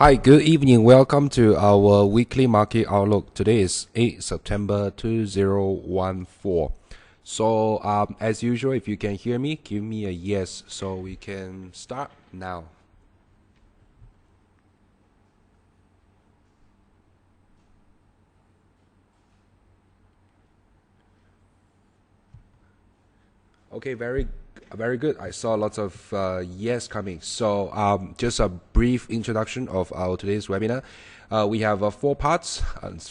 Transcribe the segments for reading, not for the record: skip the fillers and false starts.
Hi, good evening. Welcome to our weekly market outlook. Today is 8 September 2014. So, as usual, if you can hear me, give me a yes so we can start now. Okay, very good. I saw lots of yes coming. So, just a brief introduction of our today's webinar. We have four parts.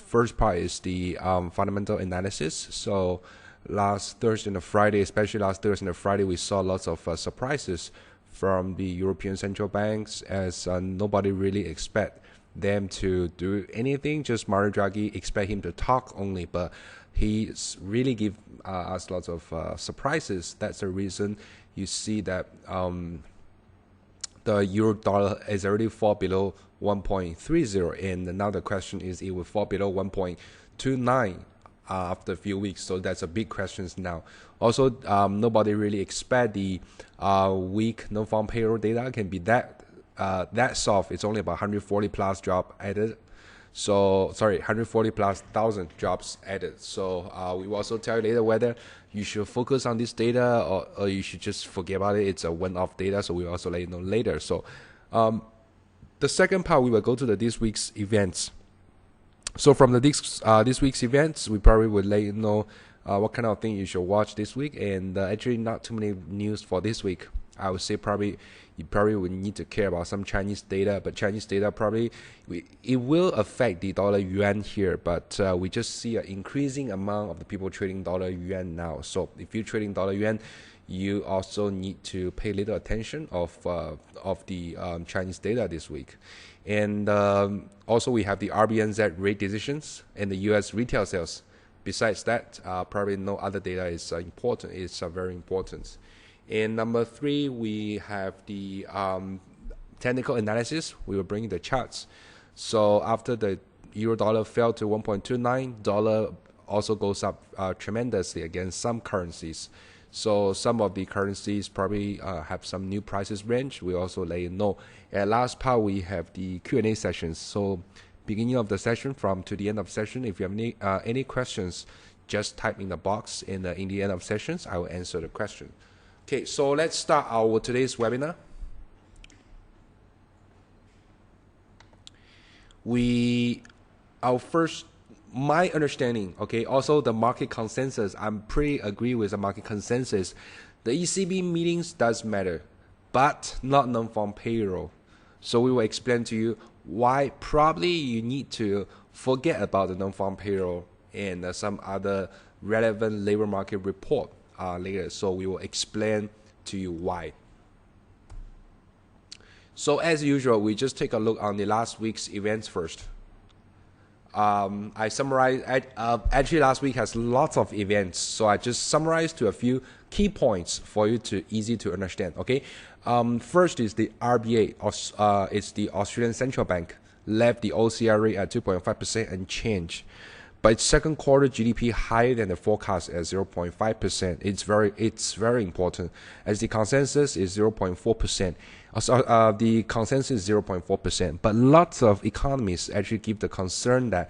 First part is the fundamental analysis. So, last Thursday and Friday, especially last Thursday and Friday, we saw lots of surprises from the European central banks, as nobody really expect them to do anything. Just Mario Draghi expect him to talk only, but he's really give us lots of surprises. That's the reason you see that the euro dollar is already fall below 1.30, and now the question is it will fall below 1.29 after a few weeks. So that's a big question now. Also, nobody really expect the weak non-farm payroll data can be that soft. It's only about 140 plus job added. So, sorry, 140 plus thousand jobs added. So, we will also tell you later whether you should focus on this data or you should just forget about it. It's a one-off data, so we'll also let you know later. So, the second part, we will go to this week's events. So, from this week's events, we probably will let you know what kind of thing you should watch this week. And actually, not too many news for this week. I would say you probably would need to care about some Chinese data, but Chinese data it will affect the dollar yuan here, but we just see an increasing amount of the people trading dollar yuan now. So if you're trading dollar yuan, you also need to pay little attention of the Chinese data this week. And also we have the RBNZ rate decisions and the US retail sales. Besides that, probably no other data is important. It's very important. And number three, we have the technical analysis. We will bring the charts. So after the euro dollar fell to 1.29, dollar also goes up tremendously against some currencies. So some of the currencies probably have some new prices range. We also let you know. At last part, we have the Q&A sessions. So beginning of the session from to the end of session, if you have any questions, just type in the box. And in the end of sessions, I will answer the question. Okay, so let's start our today's webinar. My understanding, okay, also the market consensus, I'm pretty agree with the market consensus. The ECB meetings does matter, but not non-farm payroll. So we will explain to you why probably you need to forget about the non-farm payroll and some other relevant labor market report later. So we will explain to you why. So as usual, we just take a look on the last week's events first. I summarized, actually last week has lots of events, so I just summarized to a few key points for you to easy to understand, okay? First is the RBA, it's the Australian Central Bank, left the OCR rate at 2.5% unchanged. But its second quarter GDP higher than the forecast at 0.5%. It's very important, as the consensus is 0.4%. The consensus is 0.4%. But lots of economists actually give the concern that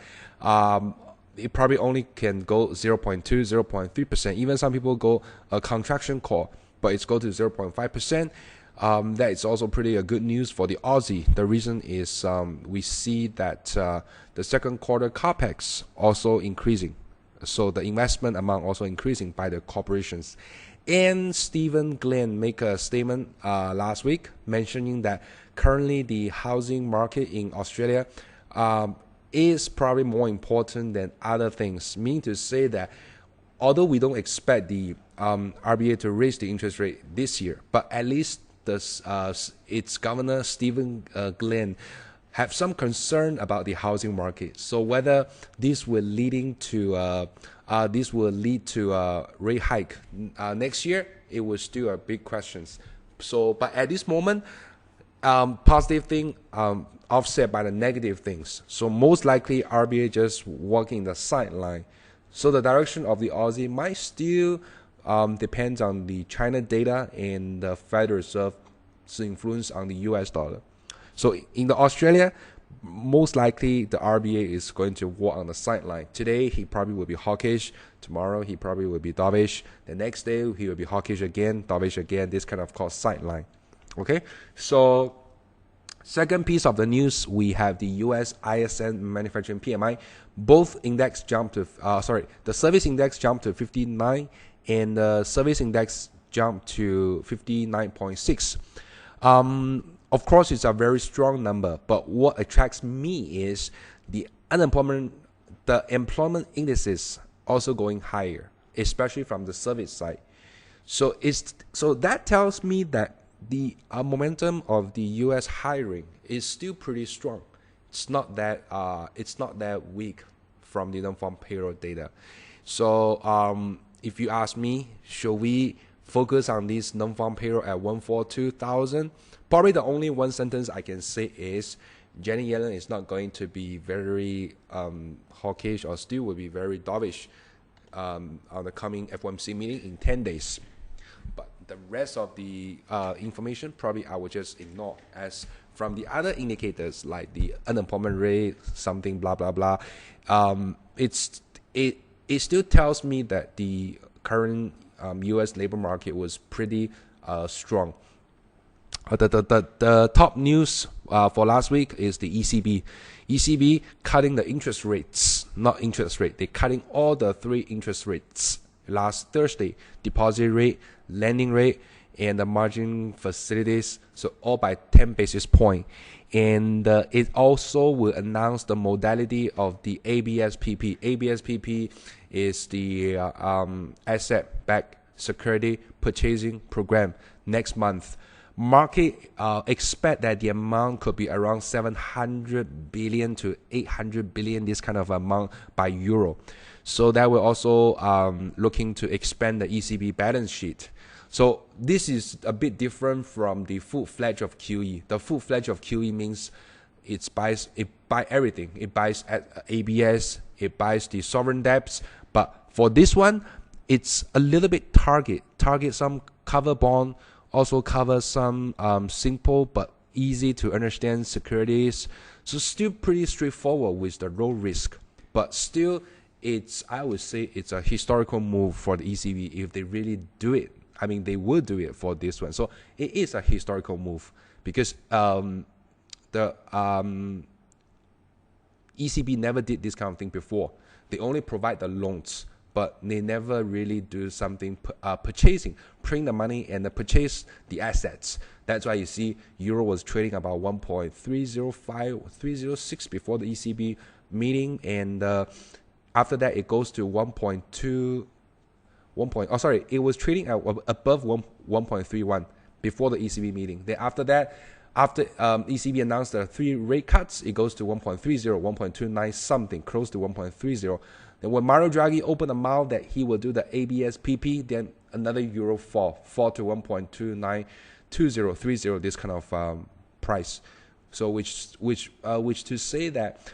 it probably only can go 0.2, 0.3%. Even some people go a contraction call, but it's go to 0.5%. That is also pretty good news for the Aussie. The reason is we see that the second quarter capex also increasing, so the investment amount also increasing by the corporations. And Stephen Glenn make a statement last week mentioning that currently the housing market in Australia is probably more important than other things, meaning to say that although we don't expect the RBA to raise the interest rate this year, but at least its governor Stephen Glenn have some concern about the housing market. So whether this will lead to a rate hike next year, it was still a big question. So, but at this moment, positive thing offset by the negative things. So most likely RBA just walking the sideline. So the direction of the Aussie might still depends on the China data and the Federal Reserve's influence on the US dollar. So in the Australia, most likely the RBA is going to walk on the sideline. Today he probably will be hawkish. Tomorrow he probably will be dovish. The next day he will be hawkish again, dovish again. This kind of called sideline. Okay, so second piece of the news, we have the US ISM manufacturing PMI. Both index jumped to the service index jumped to 59 and the service index jumped to 59.6. Of course, it's a very strong number, but what attracts me is the employment indices also going higher, especially from the service side. So that tells me that the momentum of the U.S. hiring is still pretty strong. It's not that weak from the non-farm payroll data. So if you ask me, should we focus on this non-farm payroll at 142,000? Probably the only one sentence I can say is Janet Yellen is not going to be very hawkish or still will be very dovish on the coming FOMC meeting in 10 days. But the rest of the information probably I will just ignore, as from the other indicators like the unemployment rate, something blah blah blah. It still tells me that the current U.S. labor market was pretty strong. The top news for last week is the ECB. ECB cutting the interest rates, not interest rate. They're cutting all the three interest rates last Thursday: deposit rate, lending rate, and the margin facilities. So all by 10 basis points. And it also will announce the modality of the ABSPP. ABSPP is the asset-backed security purchasing program next month. Market expect that the amount could be around 700 billion to 800 billion, this kind of amount by euro. So that will also looking to expand the ECB balance sheet. So this is a bit different from the full-fledged of QE. The full-fledged of QE means it buys everything. It buys ABS, it buys the sovereign debts. But for this one, it's a little bit target some cover bond, also cover some simple but easy to understand securities. So still pretty straightforward with the low risk. But still, I would say it's a historical move for the ECB if they really do it. I mean, they will do it for this one. So it is a historical move because the ECB never did this kind of thing before. They only provide the loans, but they never really do something purchasing, print the money and purchase the assets. That's why you see euro was trading about 1.305, 306 before the ECB meeting, and after that it goes to 1.2. It was trading at above 1.31 before the ECB meeting. Then after that, after ECB announced the 3 rate cuts, it goes to 1.30, 1.29 something, close to 1.30. Then when Mario Draghi opened the mouth that he will do the ABSPP, then another euro fall to 1.292030, this kind of price. So which to say that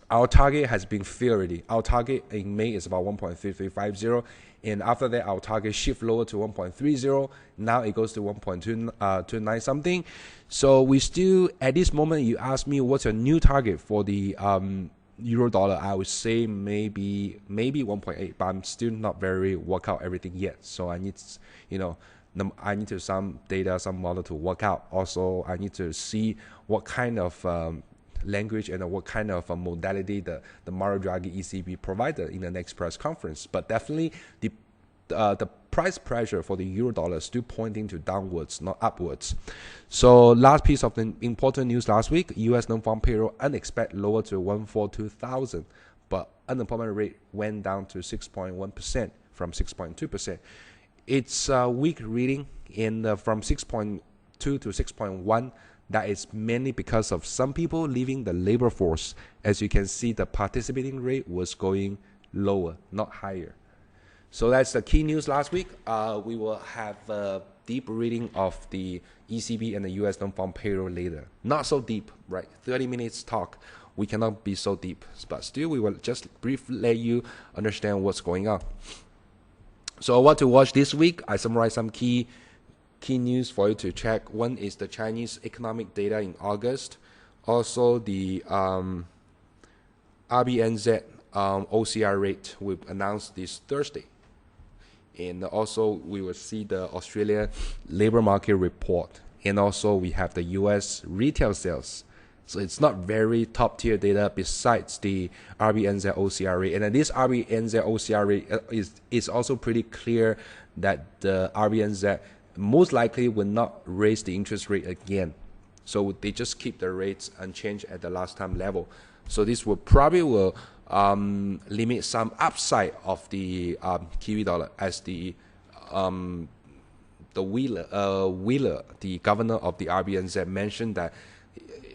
our target has been filled already. Our target in May is about 1.3350, and after that our target shift lower to 1.30. Now it goes to 1.29 something. So we still, at this moment, you ask me what's a new target for the euro dollar, I would say maybe 1.8, but I'm still not very work out everything yet. So I need to some data, some model to work out. Also, I need to see what kind of language and what kind of modality the Mario Draghi ECB provided in the next press conference. But definitely the price pressure for the euro dollar is still pointing to downwards, not upwards. So last piece of the important news last week, US non-farm payroll unexpected lower to 142,000, but unemployment rate went down to 6.1% from 6.2%. It's a weak reading from 6.2 to 6.1. That is mainly because of some people leaving the labor force. As you can see, the participating rate was going lower, not higher. So that's the key news last week. We will have a deep reading of the ECB and the US non-farm payroll later. Not so deep, right? 30 minutes talk. We cannot be so deep, but still we will just briefly let you understand what's going on. So what to watch this week? I summarize some key key news for you to check. One is the Chinese economic data in August. Also, the RBNZ OCR rate will be announced this Thursday. And also, we will see the Australia labor market report. And also, we have the US retail sales. So it's not very top tier data besides the RBNZ OCR rate. And this RBNZ OCR rate is also pretty clear that the RBNZ most likely will not raise the interest rate again. So they just keep the rates unchanged at the last time level. So this will probably limit some upside of the Kiwi dollar, as the Wheeler, the governor of the RBNZ, mentioned that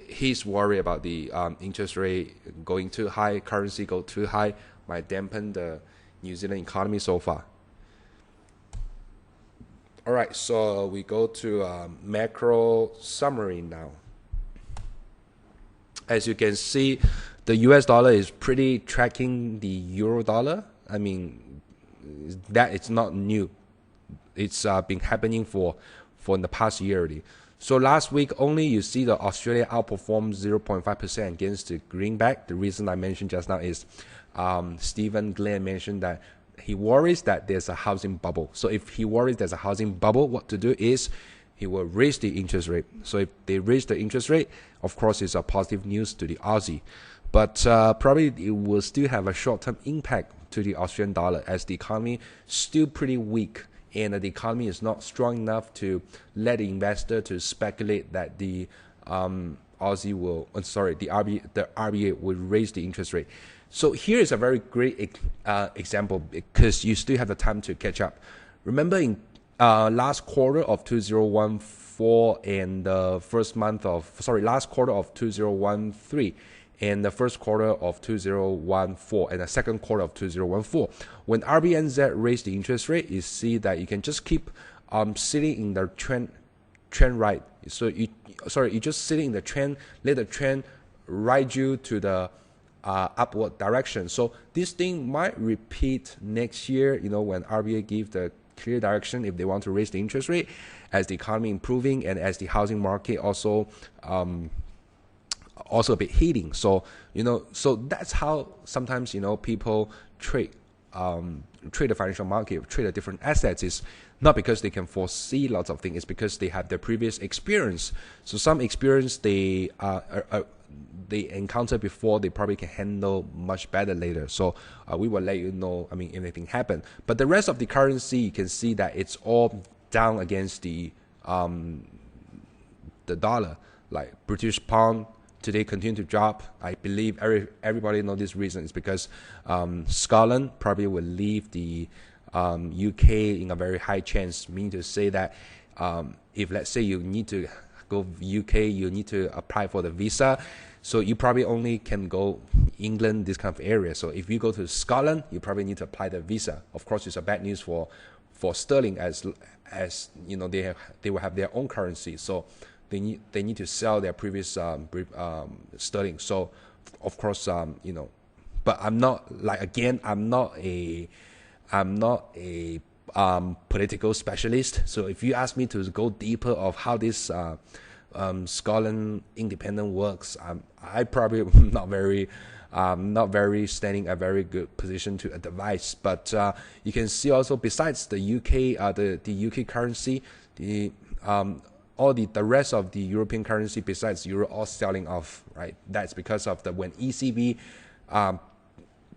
he's worried about the interest rate going too high, currency go too high, might dampen the New Zealand economy so far. All right, so we go to macro summary now. As you can see, the US dollar is pretty tracking the euro dollar. I mean, that it's not new. It's been happening for in the past year already. So last week only, you see the Australia outperformed 0.5% against the greenback. The reason I mentioned just now is Stephen Glenn mentioned that he worries that there's a housing bubble. So if he worries there's a housing bubble, what to do is he will raise the interest rate. So if they raise the interest rate, of course, it's a positive news to the Aussie. But probably it will still have a short-term impact to the Australian dollar, as the economy still pretty weak, and the economy is not strong enough to let the investor to speculate that the Aussie will, the RBA will raise the interest rate. So here is a very great example, because you still have the time to catch up. Remember in last quarter of 2014 and the last quarter of 2013 and the first quarter of 2014 and the second quarter of 2014, when RBNZ raised the interest rate, you see that you can just keep sitting in the trend right. So you just sitting in the trend, let the trend ride you to the upward direction. So this thing might repeat next year, when RBA give the clear direction if they want to raise the interest rate, as the economy improving and as the housing market also a bit heating. So so that's how sometimes people trade the financial market, trade the different assets, is not because they can foresee lots of things. It's because they have their previous experience. So some experience they encountered before, they probably can handle much better later. So we will let you know, if anything happen. But the rest of the currency, you can see that it's all down against the dollar. Like British pound today continue to drop. I believe everybody know this reason. It's because Scotland probably will leave the UK in a very high chance, meaning to say that if let's say you need to go UK, you need to apply for the visa. So you probably only can go England, this kind of area. So if you go to Scotland, you probably need to apply the visa. Of course, it's a bad news for sterling, as they will have their own currency. So they need to sell their previous sterling. So of course, but I'm not a political specialist. So if you ask me to go deeper of how this Scotland independent works, I probably not very standing a very good position to advise. But you can see also, besides the UK, the UK currency, all the rest of the European currency besides euro all selling off, right? That's because of when ECB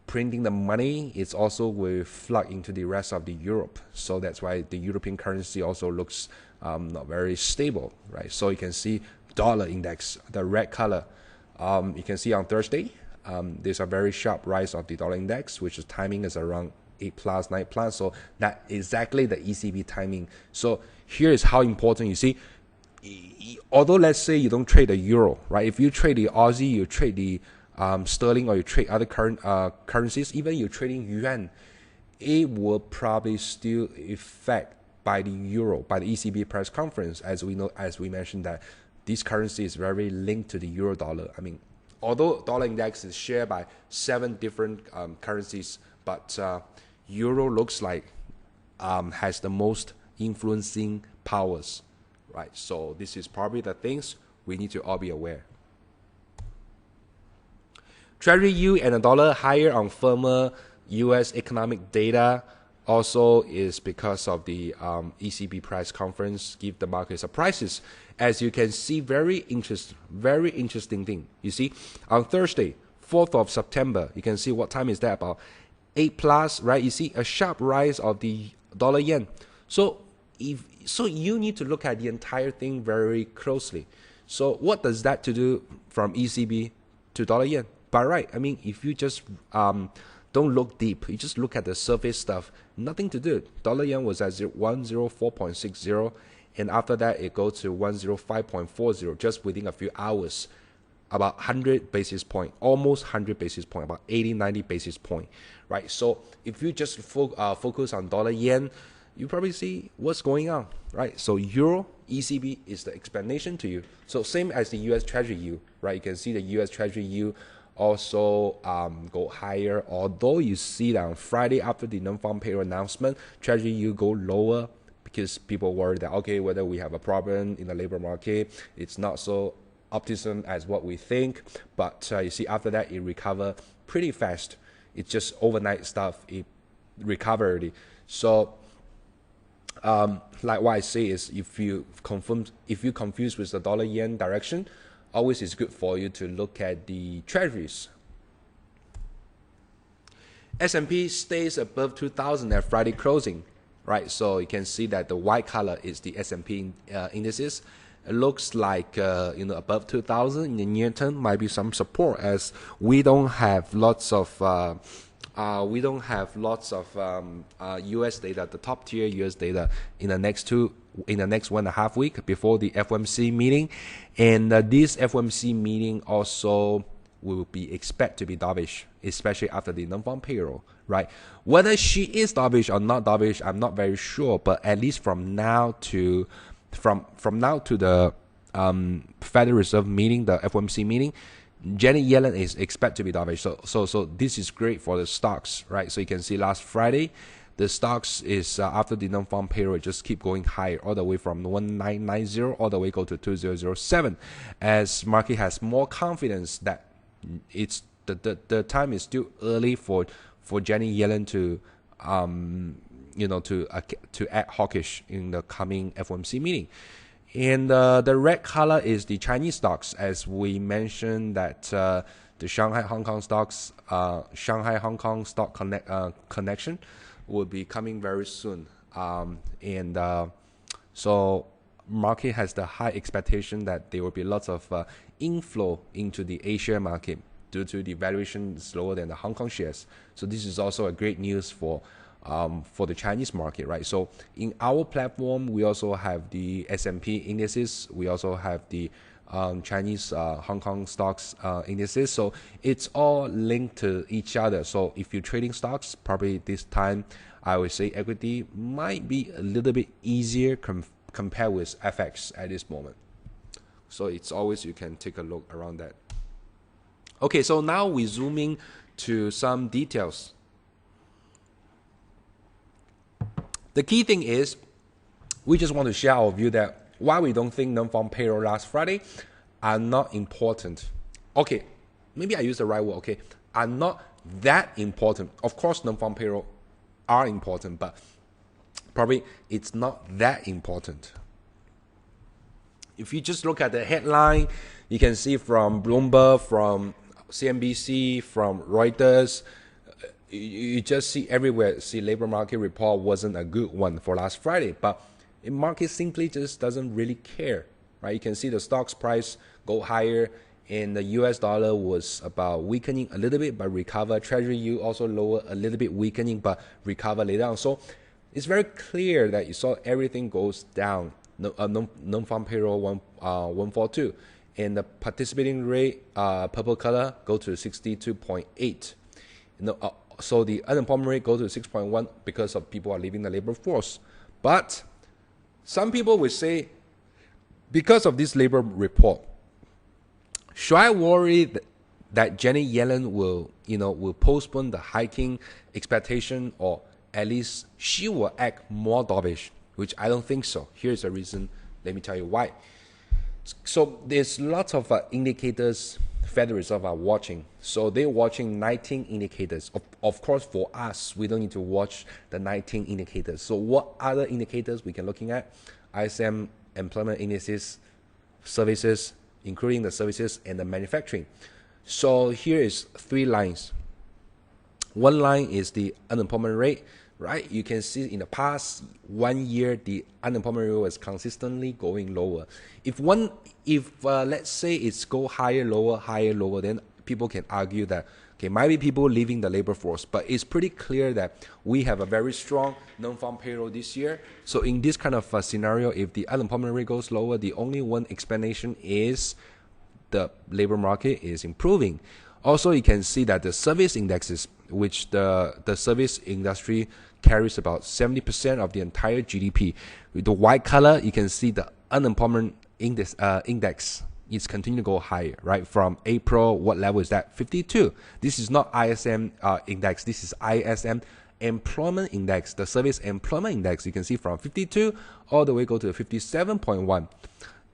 printing the money, it's also will flood into the rest of the Europe. So that's why the European currency also looks not very stable, right? So you can see dollar index, the red color. You can see on Thursday, there's a very sharp rise of the dollar index, which is timing is around 8+, 9+. So that exactly the ECB timing. So here is how important, you see, although let's say you don't trade the euro, right? If you trade the Aussie, you trade the sterling, or you trade other currencies, even you're trading yuan, it will probably still affect by the euro, by the ECB press conference, as we know, as we mentioned, that this currency is very linked to the euro dollar. Although dollar index is shared by 7 different currencies, but euro looks like has the most influencing powers, right? So this is probably the things we need to all be aware. Treasury yield and the dollar higher on firmer U.S. economic data also is because of the ECB price conference give the market surprises. As you can see, very interesting thing. You see, on Thursday, 4th of September, you can see what time is that, about 8 plus, right? You see a sharp rise of the dollar yen. So you need to look at the entire thing very closely. So what does that to do from ECB to dollar yen? But right, I mean, if you just don't look deep, you just look at the surface stuff, nothing to do. Dollar yen was at 104.60, and after that it goes to 105.40 just within a few hours, about 100 basis point, almost 100 basis point, about 80-90 basis point, right? So if you just focus on dollar yen, you probably see what's going on, right? So Euro ECB is the explanation to you. So same as the US Treasury yield, right? You can see the US Treasury yield also go higher, although you see that on Friday after the non-farm payroll announcement, Treasury yield go lower because people worry that, okay, whether we have a problem in the labor market, it's not so optimism as what we think. But you see after that, it recover pretty fast. It's just overnight stuff, it recover already. So like what I say is, if you confuse with the dollar yen direction, always it's good for you to look at the treasuries. S&P stays above 2,000 at Friday closing, right? So you can see that the white color is the S&P indices. It looks like above 2,000 in the near term might be some support, as we don't have lots of US data, the top tier US data in the next 1.5 weeks before the FOMC meeting, and this FOMC meeting also will be expect to be dovish, especially after the non-farm payroll, right? Whether she is dovish or not dovish, I'm not very sure, but at least from now to the Federal Reserve meeting, the FOMC meeting, Janet Yellen is expected to be dovish. So this is great for the stocks, right? So you can see last Friday, the stocks is after the non-farm payroll just keep going higher, all the way from 1990 all the way go to 2007, as market has more confidence that it's the time is still early for Janet Yellen to to act hawkish in the coming FOMC meeting. And the red color is the Chinese stocks, as we mentioned that the Shanghai Hong Kong stocks, Shanghai Hong Kong stock connection will be coming very soon. So market has the high expectation that there will be lots of inflow into the Asia market due to the valuation is lower than the Hong Kong shares. So this is also a great news for the Chinese market, right? So in our platform, we also have the S&P indices. We also have the Chinese Hong Kong stocks indices. So it's all linked to each other. So if you're trading stocks, probably this time, I would say equity might be a little bit easier compared with FX at this moment. So it's always, you can take a look around that. Okay, so now we zoom in to some details. The key thing is, we just want to share our view that why we don't think non-farm payroll last Friday are not important. Okay, maybe I use the right word, okay, are not that important. Of course, non-farm payroll are important, but probably it's not that important. If you just look at the headline, you can see from Bloomberg, from CNBC, from Reuters, you just see everywhere, see labor market report wasn't a good one for last Friday, but the market simply just doesn't really care, right? You can see the stocks price go higher, and the US dollar was about weakening a little bit, but recover. Treasury yield also lower a little bit, weakening, but recover later on. So it's very clear that you saw everything goes down. Non-farm payroll 142, and the participating rate, purple color, go to 62.8. So the unemployment rate goes to 6.1 because of people are leaving the labor force. But some people will say, because of this labor report, should I worry that Janet Yellen will postpone the hiking expectation, or at least she will act more dovish which I don't think so. Here's the reason. Let me tell you why. So there's lots of indicators Federal Reserve are watching. So they're watching 19 indicators. Of course, for us, we don't need to watch the 19 indicators. So what other indicators we can looking at? ISM, employment indices, services, including the services and the manufacturing. So here is 3 lines. One line is the unemployment rate, right? You can see in the past 1 year, the unemployment rate was consistently going lower. If let's say it's go higher, lower, then people can argue that, okay, might be people leaving the labor force, but it's pretty clear that we have a very strong non-farm payroll this year. So in this kind of scenario, if the unemployment rate goes lower, the only one explanation is the labor market is improving. Also, you can see that the service indexes, which the service industry carries about 70% of the entire GDP. With the white color, you can see the unemployment index is continuing to go higher, right? From April, what level is that? 52. This is not ISM index. This is ISM employment index. The service employment index, you can see from 52 all the way go to 57.1.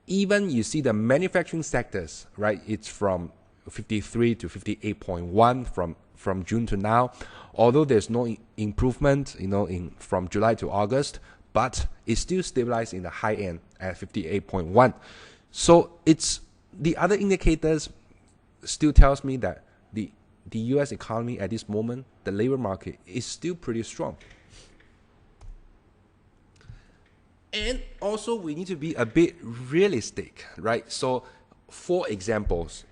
Even you see the manufacturing sectors, right? It's from 53 to 58.1 from June to now. Although there's no improvement, from July to August, but it's still stabilized in the high end at 58.1. So it's the other indicators still tells me that the U.S. economy at this moment, the labor market is still pretty strong. And also we need to be a bit realistic, right? So for examples,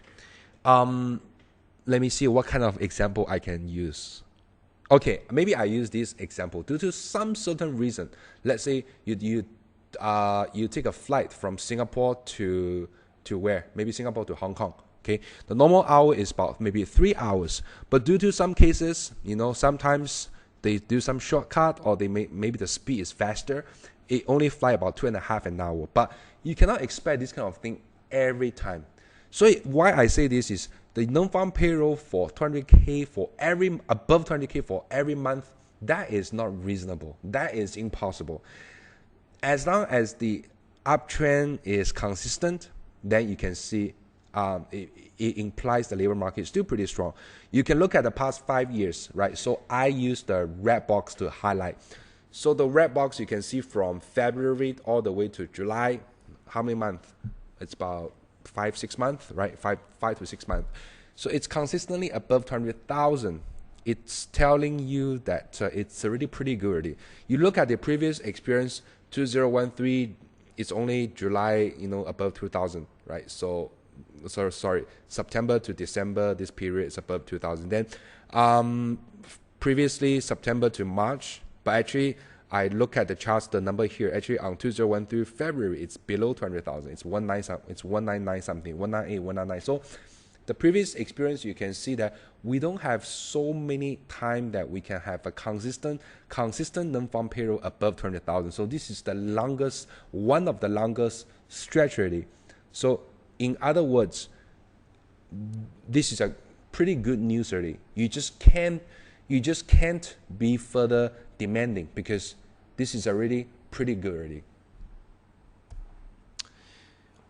let me see what kind of example I can use. Okay, maybe I use this example due to some certain reason. Let's say you take a flight from Singapore to where? Maybe Singapore to Hong Kong. Okay, the normal hour is about maybe 3 hours, but due to some cases, sometimes they do some shortcut or maybe the speed is faster. It only fly about 2.5 an hour, but you cannot expect this kind of thing every time. So why I say this is the non-farm payroll for 200K for above 200K for every month, that is not reasonable. That is impossible. As long as the uptrend is consistent, then you can see it implies the labor market is still pretty strong. You can look at the past 5 years, right? So I use the red box to highlight. So the red box, you can see from February all the way to July. How many months? It's about 5-6 months, right? 5 to 6 months. So it's consistently above 200,000. It's telling you that it's already pretty good already. You look at the previous experience, 2013, it's only July, above 2,000, right? So sorry, September to December, this period is above 2,000. Then previously September to March, but actually I look at the charts, the number here, actually on 2013 February, it's below 200,000. It's 199 something, 198, 199. So the previous experience, you can see that we don't have so many time that we can have a consistent non-farm payroll above 200,000. So this is the longest, one of the longest stretch already. So in other words, this is a pretty good news already. You just can't be further demanding because this is already pretty good already.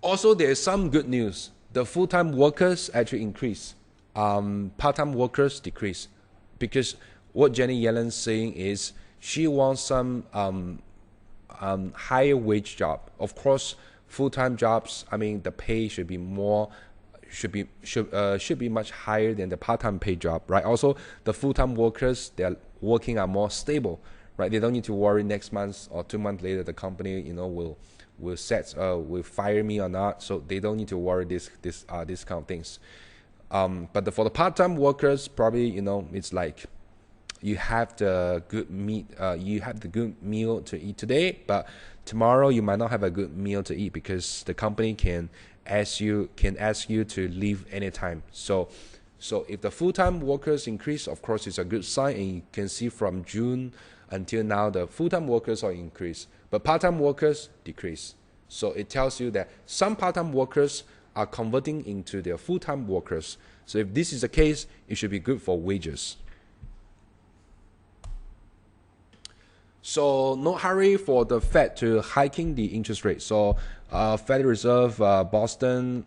Also, there is some good news. The full-time workers actually increase. Part-time workers decrease. Because what Jenny Yellen's saying is she wants some higher wage job. Of course, full-time jobs, the pay should be more, should be much higher than the part-time pay job, right? Also, the full-time workers, their working are more stable, right? They don't need to worry next month or 2 months later the company, will fire me or not. So they don't need to worry this kind of things. But for the part-time workers, probably it's like you have the good meat, you have the good meal to eat today, but tomorrow you might not have a good meal to eat because the company can ask you to leave anytime. So if the full-time workers increase, of course it's a good sign, and you can see from June until now the full-time workers are increased, but part-time workers decrease. So it tells you that some part-time workers are converting into their full-time workers. So if this is the case, it should be good for wages. So no hurry for the Fed to hiking the interest rate. So Federal Reserve Boston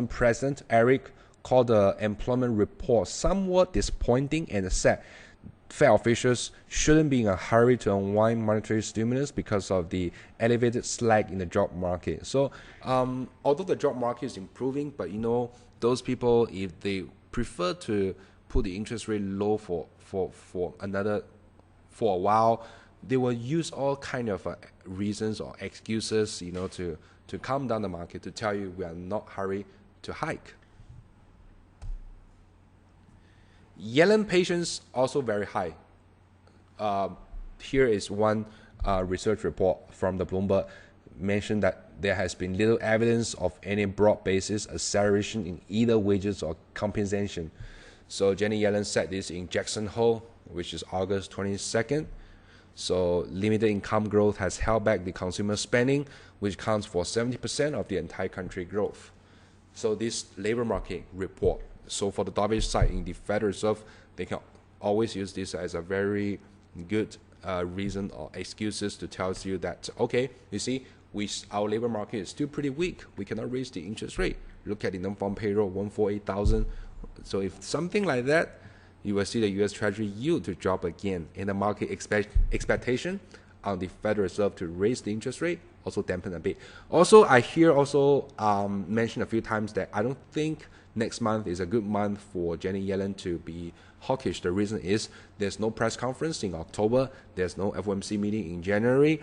President Eric called the employment report somewhat disappointing and said Fed officials shouldn't be in a hurry to unwind monetary stimulus because of the elevated slack in the job market. So although the job market is improving, but those people, if they prefer to put the interest rate low for a while, they will use all kind of reasons or excuses, to calm down the market, to tell you we are not hurry to hike. Yellen patience also very high. Here is one research report from the Bloomberg mentioned that there has been little evidence of any broad basis acceleration in either wages or compensation. So Janet Yellen said this in Jackson Hole, which is August 22nd. So limited income growth has held back the consumer spending, which accounts for 70% of the entire country growth. So this labor market report. So for the dovish side in the Federal Reserve, they can always use this as a very good reason or excuses to tell you that, okay, you see, our labor market is still pretty weak. We cannot raise the interest rate. Look at the non-farm payroll, 148,000. So if something like that, you will see the U.S. Treasury yield to drop again, and the market expectation on the Federal Reserve to raise the interest rate also dampen a bit. Also, I hear mentioned a few times that I don't think next month is a good month for Janet Yellen to be hawkish. The reason is there's no press conference in October. There's no FOMC meeting in January.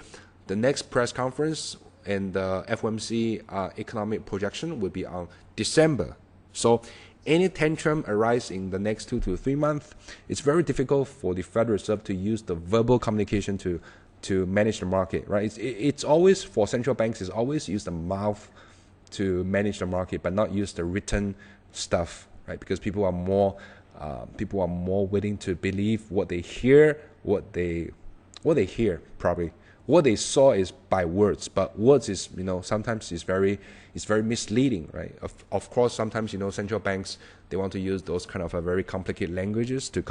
The next press conference and the FOMC economic projection will be on December. So any tantrum arise in the next 2 to 3 months, it's very difficult for the Federal Reserve to use the verbal communication to manage the market, right? It's always, for central banks, is always use the mouth to manage the market, but not use the written stuff, right? Because people are more willing to believe what they hear, what they hear probably. What they saw is by words, but words is, sometimes it's very misleading, right? Of course, sometimes, central banks, they want to use those kind of very complicated languages to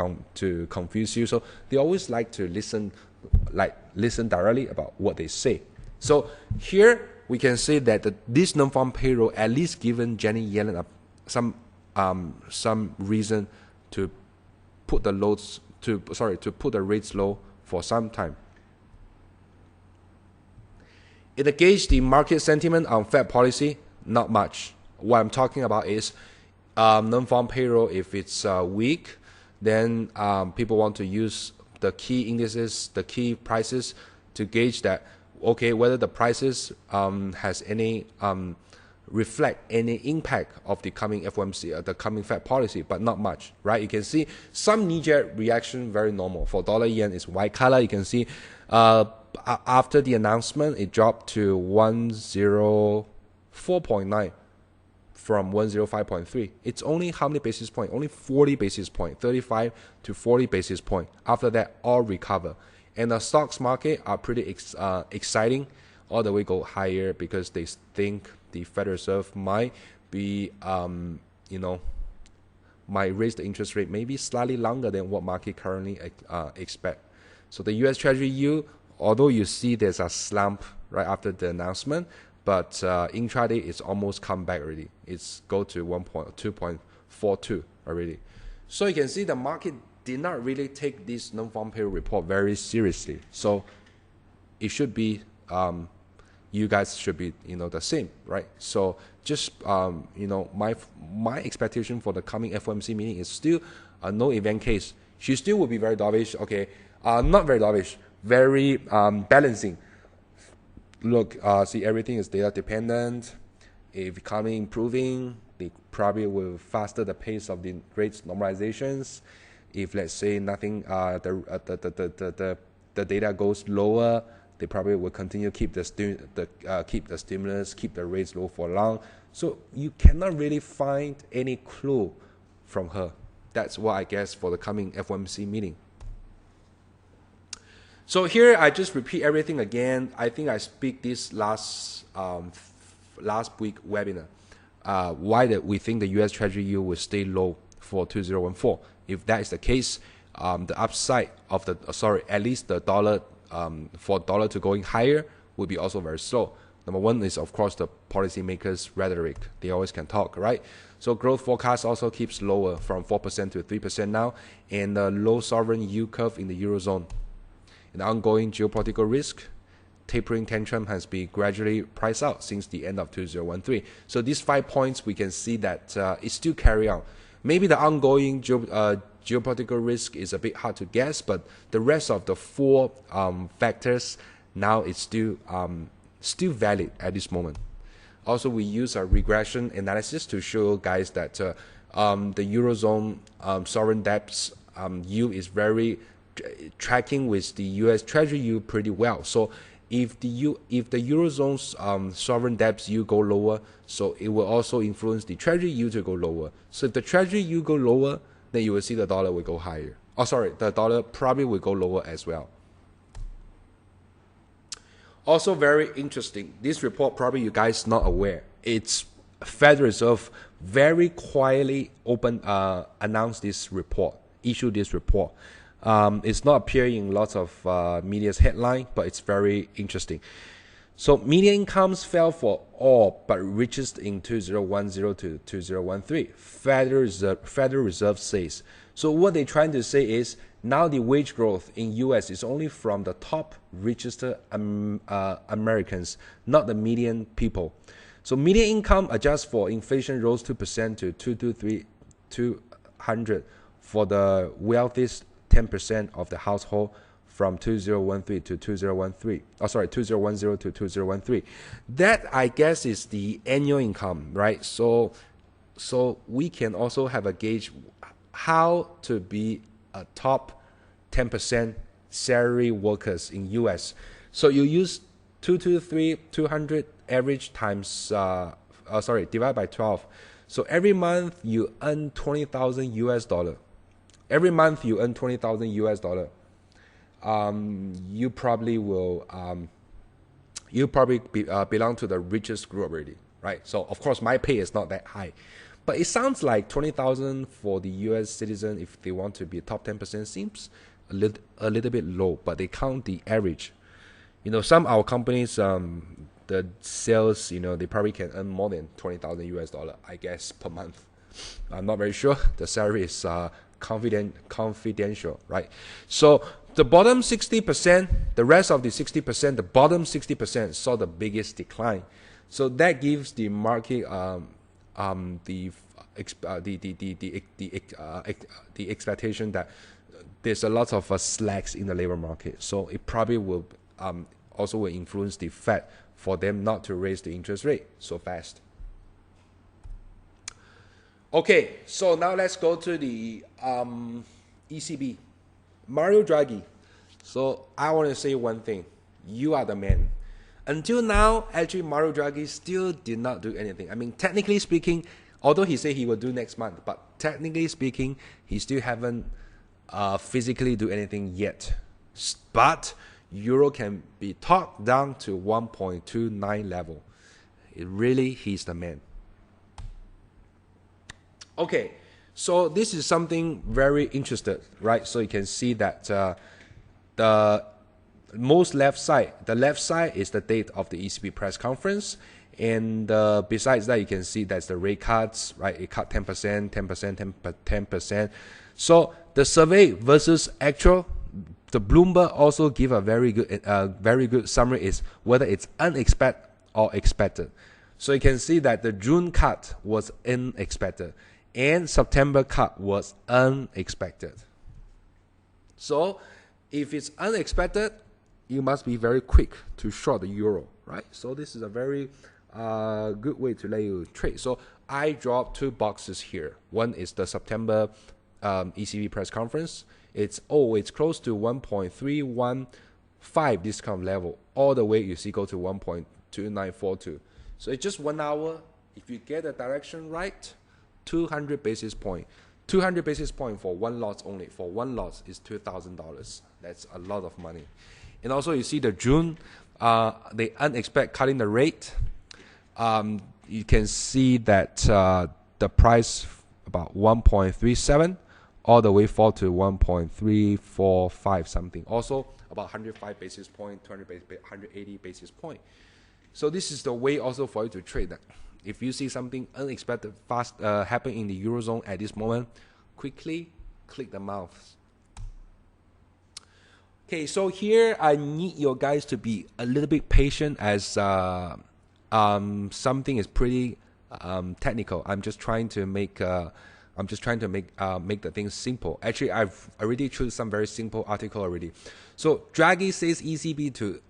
confuse you. So they always like to listen directly about what they say. So here we can say that this non-farm payroll at least given Janet Yellen some reason to put the rates low for some time. It engaged the market sentiment on Fed policy, not much. What I'm talking about is non-farm payroll. If it's weak, then people want to use the key indices, the key prices to gauge that, okay, whether the prices has any reflect any impact of the coming FOMC, the coming Fed policy, but not much, right? You can see some knee-jerk reaction, very normal. For dollar yen, it's white color. You can see after the announcement, it dropped to 104.9 from 105.3. It's only how many basis points? Only 40 basis points, 35 to 40 basis points. After that, all recover. And the stocks market are pretty exciting. All the way go higher because they think the Federal Reserve might be, might raise the interest rate maybe slightly longer than what market currently expect. So the U.S. Treasury yield, although you see there's a slump right after the announcement, but intraday it's almost come back already. It's go to 2.42 already. So you can see the market did not really take this non-farm payroll report very seriously. So it should be, you guys should be, the same, right? So just, my expectation for the coming FOMC meeting is still a no event case. She still will be very dovish, okay? Not very dovish, very balancing. Look, see, everything is data dependent. If economy improving, they probably will faster the pace of the rates normalizations. If let's say nothing, the data goes lower, they probably will continue keep the stimulus, keep the rates low for long. So you cannot really find any clue from her. That's what I guess for the coming FOMC meeting. So here I just repeat everything again. I think I speak this last week webinar. Why that we think the U.S. Treasury yield will stay low for 2014. If that is the case, the upside of at least the dollar for dollar to going higher will be also very slow. Number one is, of course, the policymakers' rhetoric. They always can talk, right? So growth forecast also keeps lower from 4% to 3% now, and the low sovereign yield curve in the Eurozone. And the ongoing geopolitical risk, tapering tantrum has been gradually priced out since the end of 2013. So these 5 points, we can see that it still carry on. Maybe the ongoing geopolitical risk is a bit hard to guess, but the rest of the 4 factors now is still valid at this moment. Also, we use a regression analysis to show guys that the Eurozone sovereign debts yield is very tracking with the US Treasury yield pretty well. So if the Eurozone's sovereign debts yield go lower, so it will also influence the Treasury yield to go lower. So if the Treasury yield go lower, then you will see the dollar will go higher. Oh, sorry, the dollar probably will go lower as well. Also very interesting, this report probably you guys not aware. It's Federal Reserve very quietly announced this report, issued this report. It's not appearing in lots of media's headline, but it's very interesting. So median incomes fell for all but richest in 2010 to 2013. Federal Reserve says. So what they're trying to say is now the wage growth in US is only from the top richest Americans, not the median people. So median income adjusted for inflation rose 2% to 200 for the wealthiest 10% of the household from 2010 to 2013. Oh, sorry, 2010 to 2013. That I guess is the annual income, right? So we can also have a gauge how to be a top 10% salary workers in US. So you use 200 average times divide by 12. So every month you earn 20,000 US dollar. Every month you earn 20,000 US dollar. You probably will belong to the richest group already, right? So of course my pay is not that high, but it sounds like 20,000 for the US citizen if they want to be top 10% seems a little bit low, but they count the average. You know, some our companies, the sales, you know, they probably can earn more than 20,000 US dollar, I guess, per month. I'm not very sure. The salary is confidential, right? So the bottom 60%, the rest of the 60%, the bottom 60% saw the biggest decline. So that gives the market the expectation that there's a lot of slacks in the labor market. So it probably will also will influence the Fed for them not to raise the interest rate so fast. Okay, so now let's go to the ECB. Mario Draghi. So I want to say one thing. You are the man. Until now, actually, Mario Draghi still did not do anything. I mean, technically speaking, although he said he will do next month, but technically speaking, he still haven't physically do anything yet. But Euro can be talked down to 1.29 level. He's the man. Okay, so this is something very interesting, right? So you can see that the most left side is the date of the ECB press conference. And besides that, you can see that's the rate cuts, right? It cut 10%, 10%, 10%. So the survey versus actual, the Bloomberg also give a very good summary is whether it's unexpected or expected. So you can see that the June cut was unexpected and September cut was unexpected. So if it's unexpected, you must be very quick to short the euro, right? So this is a very good way to let you trade. So I dropped 2 boxes here. One is the September ECB press conference. It's close to 1.315 discount level. All the way you see go to 1.2942. So it's just 1 hour. If you get the direction right, 200 basis point. 200 basis point for one lot only. For one lot is $2,000. That's a lot of money. And also you see the June, they unexpected cutting the rate. You can see that the price about 1.37 all the way fall to 1.345 something. Also about 105 basis point, 180 basis point. So this is the way also for you to trade that. If you see something unexpected fast happen in the Eurozone at this moment, quickly click the mouse. Okay, so here I need your guys to be a little bit patient as something is pretty technical. I'm just trying to make the things simple. Actually, I've already chosen some very simple article already. So Draghi says ECB to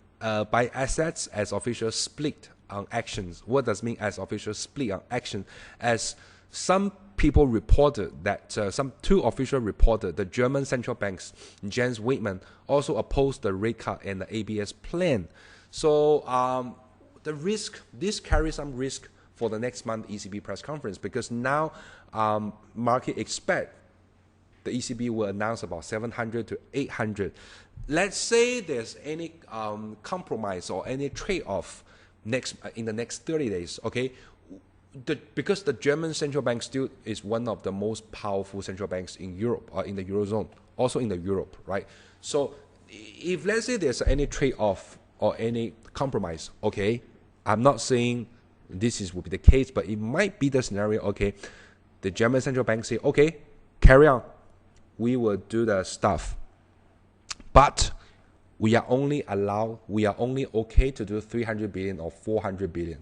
buy assets as official split on actions. What does mean as official split on action? As some people reported that two officials reported the German central bank's Jens Weidmann also opposed the rate cut and the ABS plan. So the risk, this carries some risk for the next month ECB press conference, because now market expect the ECB will announce about 700 to 800. Let's say there's any compromise or any trade-off in the next 30 days, okay? Because the German central bank still is one of the most powerful central banks in Europe or in the Eurozone, also in the Europe, right? So if let's say there's any trade-off or any compromise, okay, I'm not saying this will be the case, but it might be the scenario, okay, the German central bank say, okay, carry on, we will do the stuff, but we are only okay to do 300 billion or 400 billion.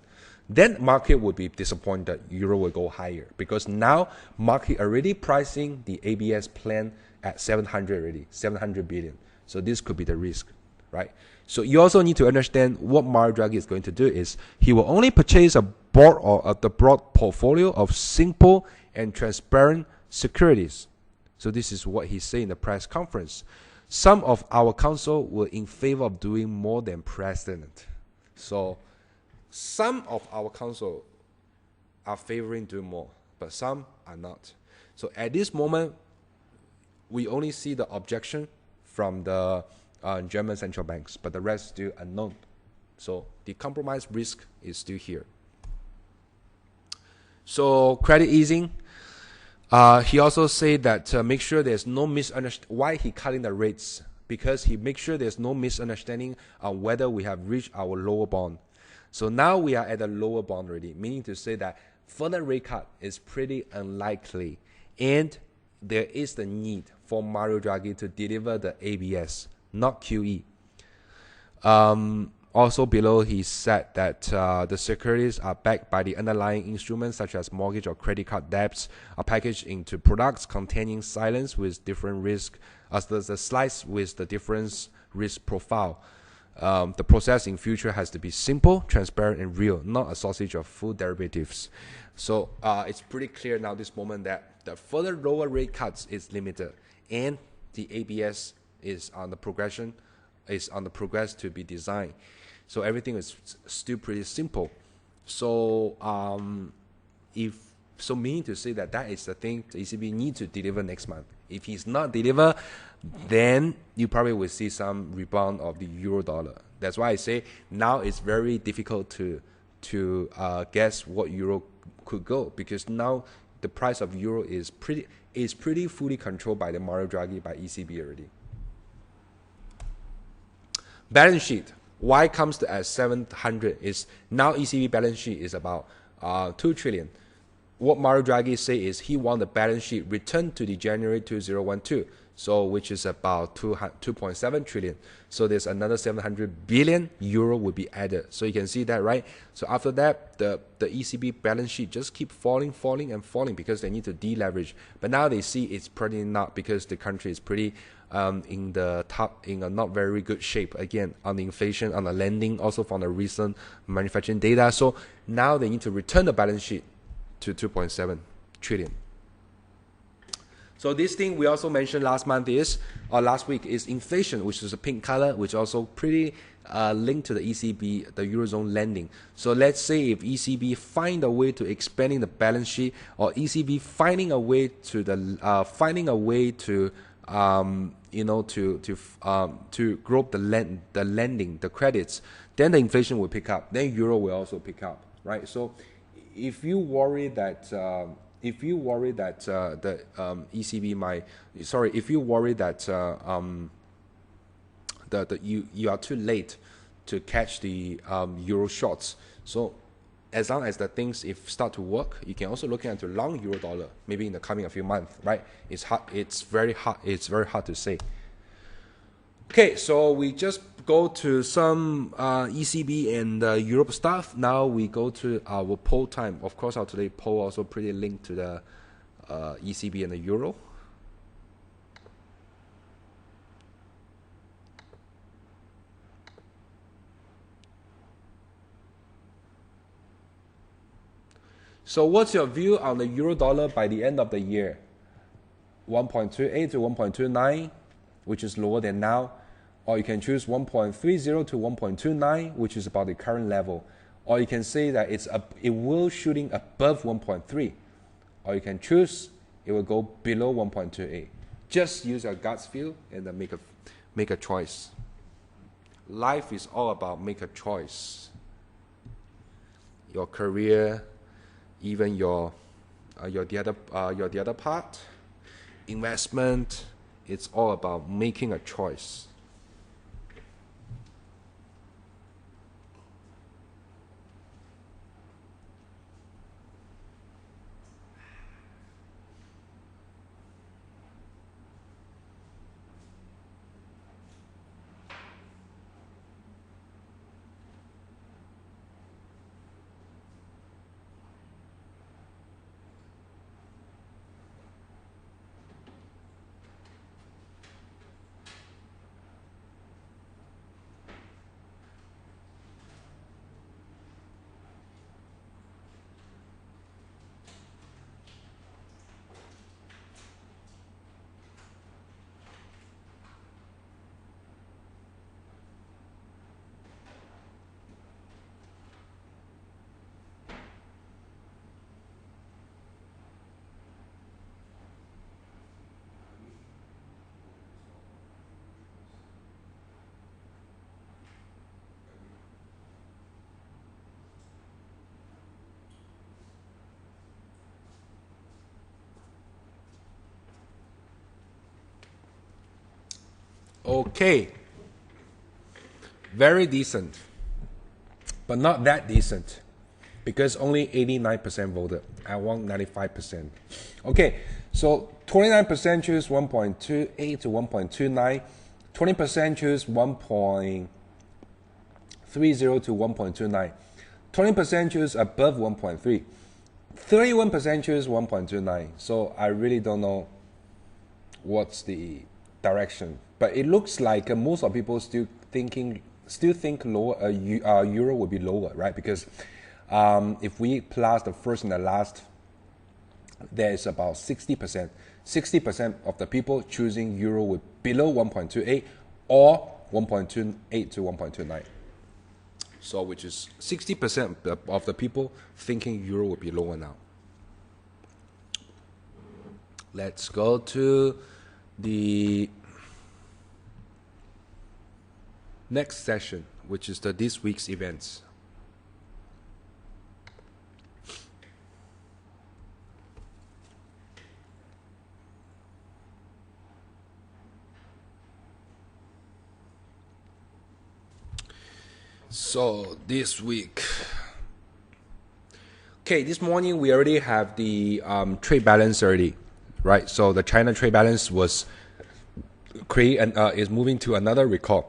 Then market would be disappointed, euro will go higher, because now market already pricing the ABS plan at 700 already, 700 billion. So this could be the risk, right? So you also need to understand what Mario Draghi is going to do is he will only purchase the broad portfolio of simple and transparent securities. So this is what he said in the press conference. Some of our council were in favor of doing more than president. So some of our council are favoring doing more, but some are not. So at this moment, we only see the objection from the German central banks, but the rest still unknown. So the compromise risk is still here. So credit easing. He also said that make sure there's no misunderstanding. Why he cutting the rates? Because he makes sure there's no misunderstanding on whether we have reached our lower bound. So now we are at a lower bound already, meaning to say that further rate cut is pretty unlikely, and there is the need for Mario Draghi to deliver the ABS, not QE. Also below, he said that the securities are backed by the underlying instruments such as mortgage or credit card debts are packaged into products containing silence with different risk, as the slice with the different risk profile. The process in future has to be simple, transparent, and real, not a sausage of food derivatives. So it's pretty clear now this moment that the further lower rate cuts is limited, and the ABS is on the progress to be designed. So everything is still pretty simple. So meaning to say that is the thing the ECB need to deliver next month. If he's not deliver, then you probably will see some rebound of the euro dollar. That's why I say now it's very difficult to guess what euro could go, because now the price of euro is pretty fully controlled by the Mario Draghi, by ECB already. Balance sheet. Why comes to at 700 is now ECB balance sheet is about 2 trillion. What Mario Draghi say is he want the balance sheet returned to the January 2012, so which is about 2.7 trillion. So there's another 700 billion euro will be added. So you can see that, right? So after that, the ECB balance sheet just keep falling because they need to deleverage. But now they see it's pretty not, because the country is pretty in a not very good shape again on the inflation, on the lending, also from the recent manufacturing data. So now they need to return the balance sheet to 2.7 trillion. So this thing we also mentioned last week is inflation, which is a pink color, which also pretty linked to the ECB, the Eurozone lending. So let's say if ECB find a way to expanding the balance sheet, or ECB finding a way to grow the lending, the credits, then the inflation will pick up. Then euro will also pick up, right? So if you worry that if you worry that the ECB might, sorry, if you worry that you are too late to catch the euro shorts, so as long as the things if start to work, you can also look into long euro dollar maybe in the coming a few months, right? It's hard. It's very hard to say. Okay, so we just go to some ECB and Europe stuff. Now we go to our poll time. Of course, our today poll also pretty linked to the ECB and the Euro. So what's your view on the euro dollar by the end of the year? 1.28 to 1.29, which is lower than now. Or you can choose 1.30 to 1.29, which is about the current level. Or you can say that it will shooting above 1.3. Or you can choose it will go below 1.28. Just use your guts feel and then make a choice. Life is all about make a choice. Your career, even your the other part, investment, it's all about making a choice. Okay, very decent, but not that decent, because only 89% voted. I want 95%. Okay, so 29% choose 1.28 to 1.29, 20% choose 1.30 to 1.29, 20% choose above 1.3, 31% choose 1.29. So I really don't know what's the direction. But it looks like most of people still think lower euro will be lower, right? Because if we plus the first and the last, there is about 60%. 60% of the people choosing euro with below 1.28 or 1.28 to 1.29. So which is 60% of the people thinking euro will be lower now. Let's go to the next session, which is this week's events. So this week, okay, this morning we already have the trade balance already, right? So the China trade balance was is moving to another record.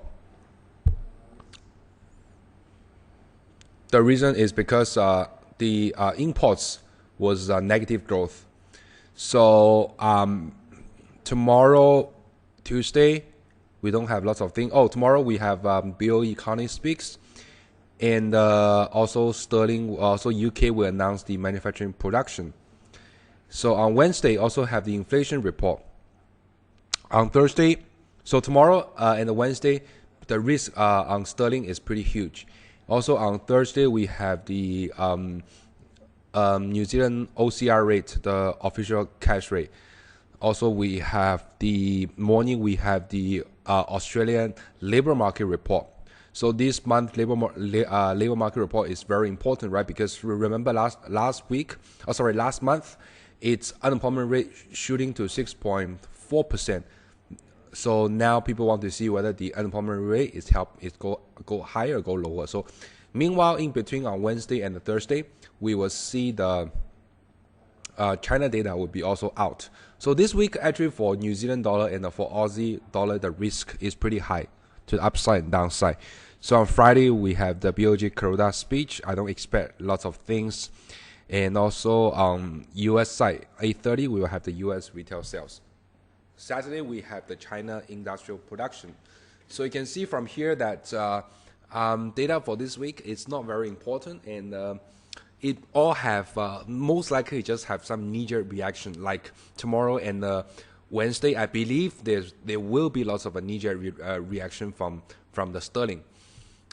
The reason is because the imports was negative growth. So tomorrow, Tuesday, we don't have lots of things. Oh, tomorrow we have BOE economy speaks, and also sterling. Also UK will announce the manufacturing production. So on Wednesday, also have the inflation report. On Thursday, so tomorrow and Wednesday, the risk on sterling is pretty huge. Also on Thursday, we have the New Zealand OCR rate, the official cash rate. Also, we have the morning, we have the Australian labor market report. So this month labor market report is very important, right? Because remember last month, its unemployment rate shooting to 6.4%. So now people want to see whether the unemployment rate is go higher or go lower. So meanwhile, in between on Wednesday and Thursday, we will see the China data will be also out. So this week, actually, for New Zealand dollar and for Aussie dollar, the risk is pretty high to the upside and downside. So on Friday, we have the BOJ Kuroda speech. I don't expect lots of things. And also on US side, 8:30, we will have the US retail sales. Saturday, we have the China industrial production. So you can see from here that data for this week is not very important, and it all have most likely just have some knee-jerk reaction. Like tomorrow and Wednesday, I believe there will be lots of a knee-jerk reaction from the sterling,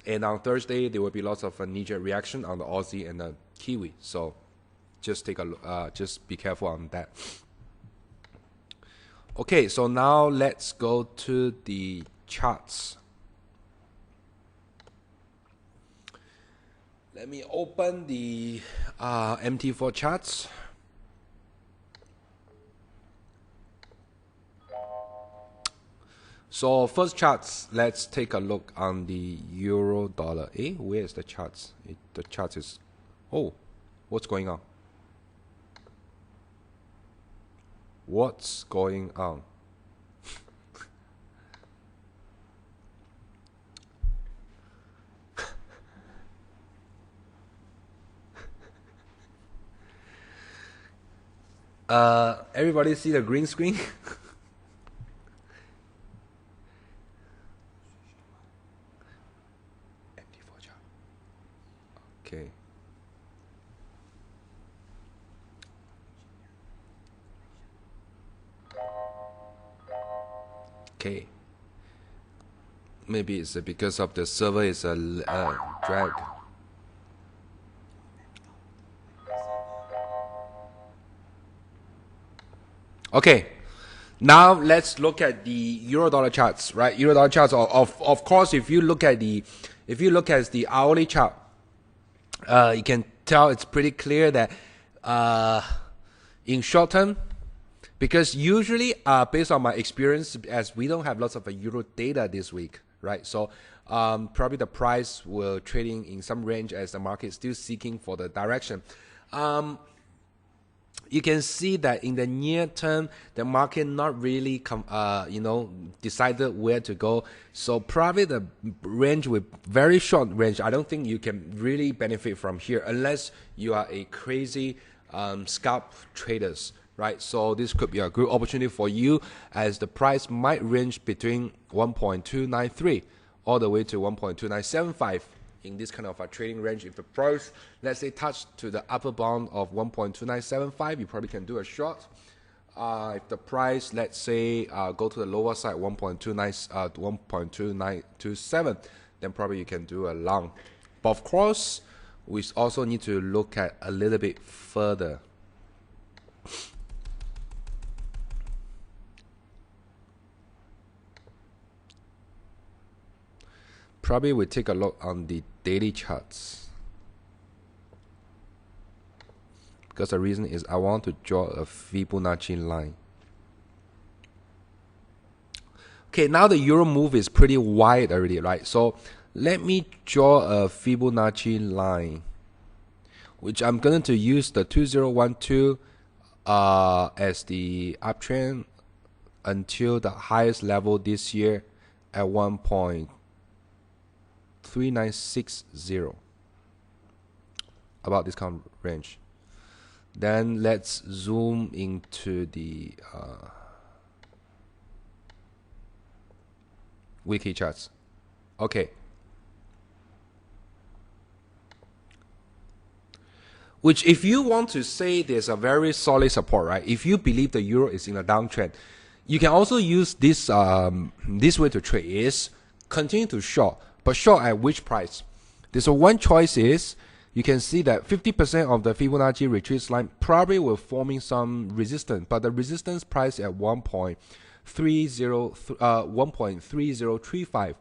and on Thursday there will be lots of a knee-jerk reaction on the Aussie and the Kiwi. So just take a look, just be careful on that. Okay, so now let's go to the charts. Let me open the MT4 charts. So first charts, let's take a look on the euro dollar. Where is the charts? The chart is, what's going on? What's going on? Everybody see the green screen? Okay. Okay. Maybe it's because of the server is a drag. Okay, now let's look at the euro dollar charts, right? Euro dollar charts. Of course, if you look at the hourly chart, you can tell it's pretty clear that in short term, because usually based on my experience, as we don't have lots of euro data this week, right? So probably the price will trading in some range as the market is still seeking for the direction. You can see that in the near term, the market not really decided where to go. So probably the range with very short range, I don't think you can really benefit from here unless you are a crazy scalp traders, right? So this could be a good opportunity for you, as the price might range between 1.293 all the way to 1.2975. In this kind of a trading range. If the price, let's say, touch to the upper bound of 1.2975, you probably can do a short. If the price, let's say, go to the lower side, 1.2927, then probably you can do a long. But of course, we also need to look at a little bit further. Probably we take a look on the daily charts, because the reason is I want to draw a Fibonacci line. Okay, now the euro move is pretty wide already, right? So let me draw a Fibonacci line, which I'm going to use the 2012 as the uptrend until the highest level this year at 1.3960, about this kind of range. Then let's zoom into the weekly charts. Okay, which, if you want to say there's a very solid support, right? If you believe the euro is in a downtrend, you can also use this this way to trade, is continue to short. But short at which price? So one choice is, you can see that 50% of the Fibonacci retrace line probably will forming some resistance, but the resistance price at 1.3035,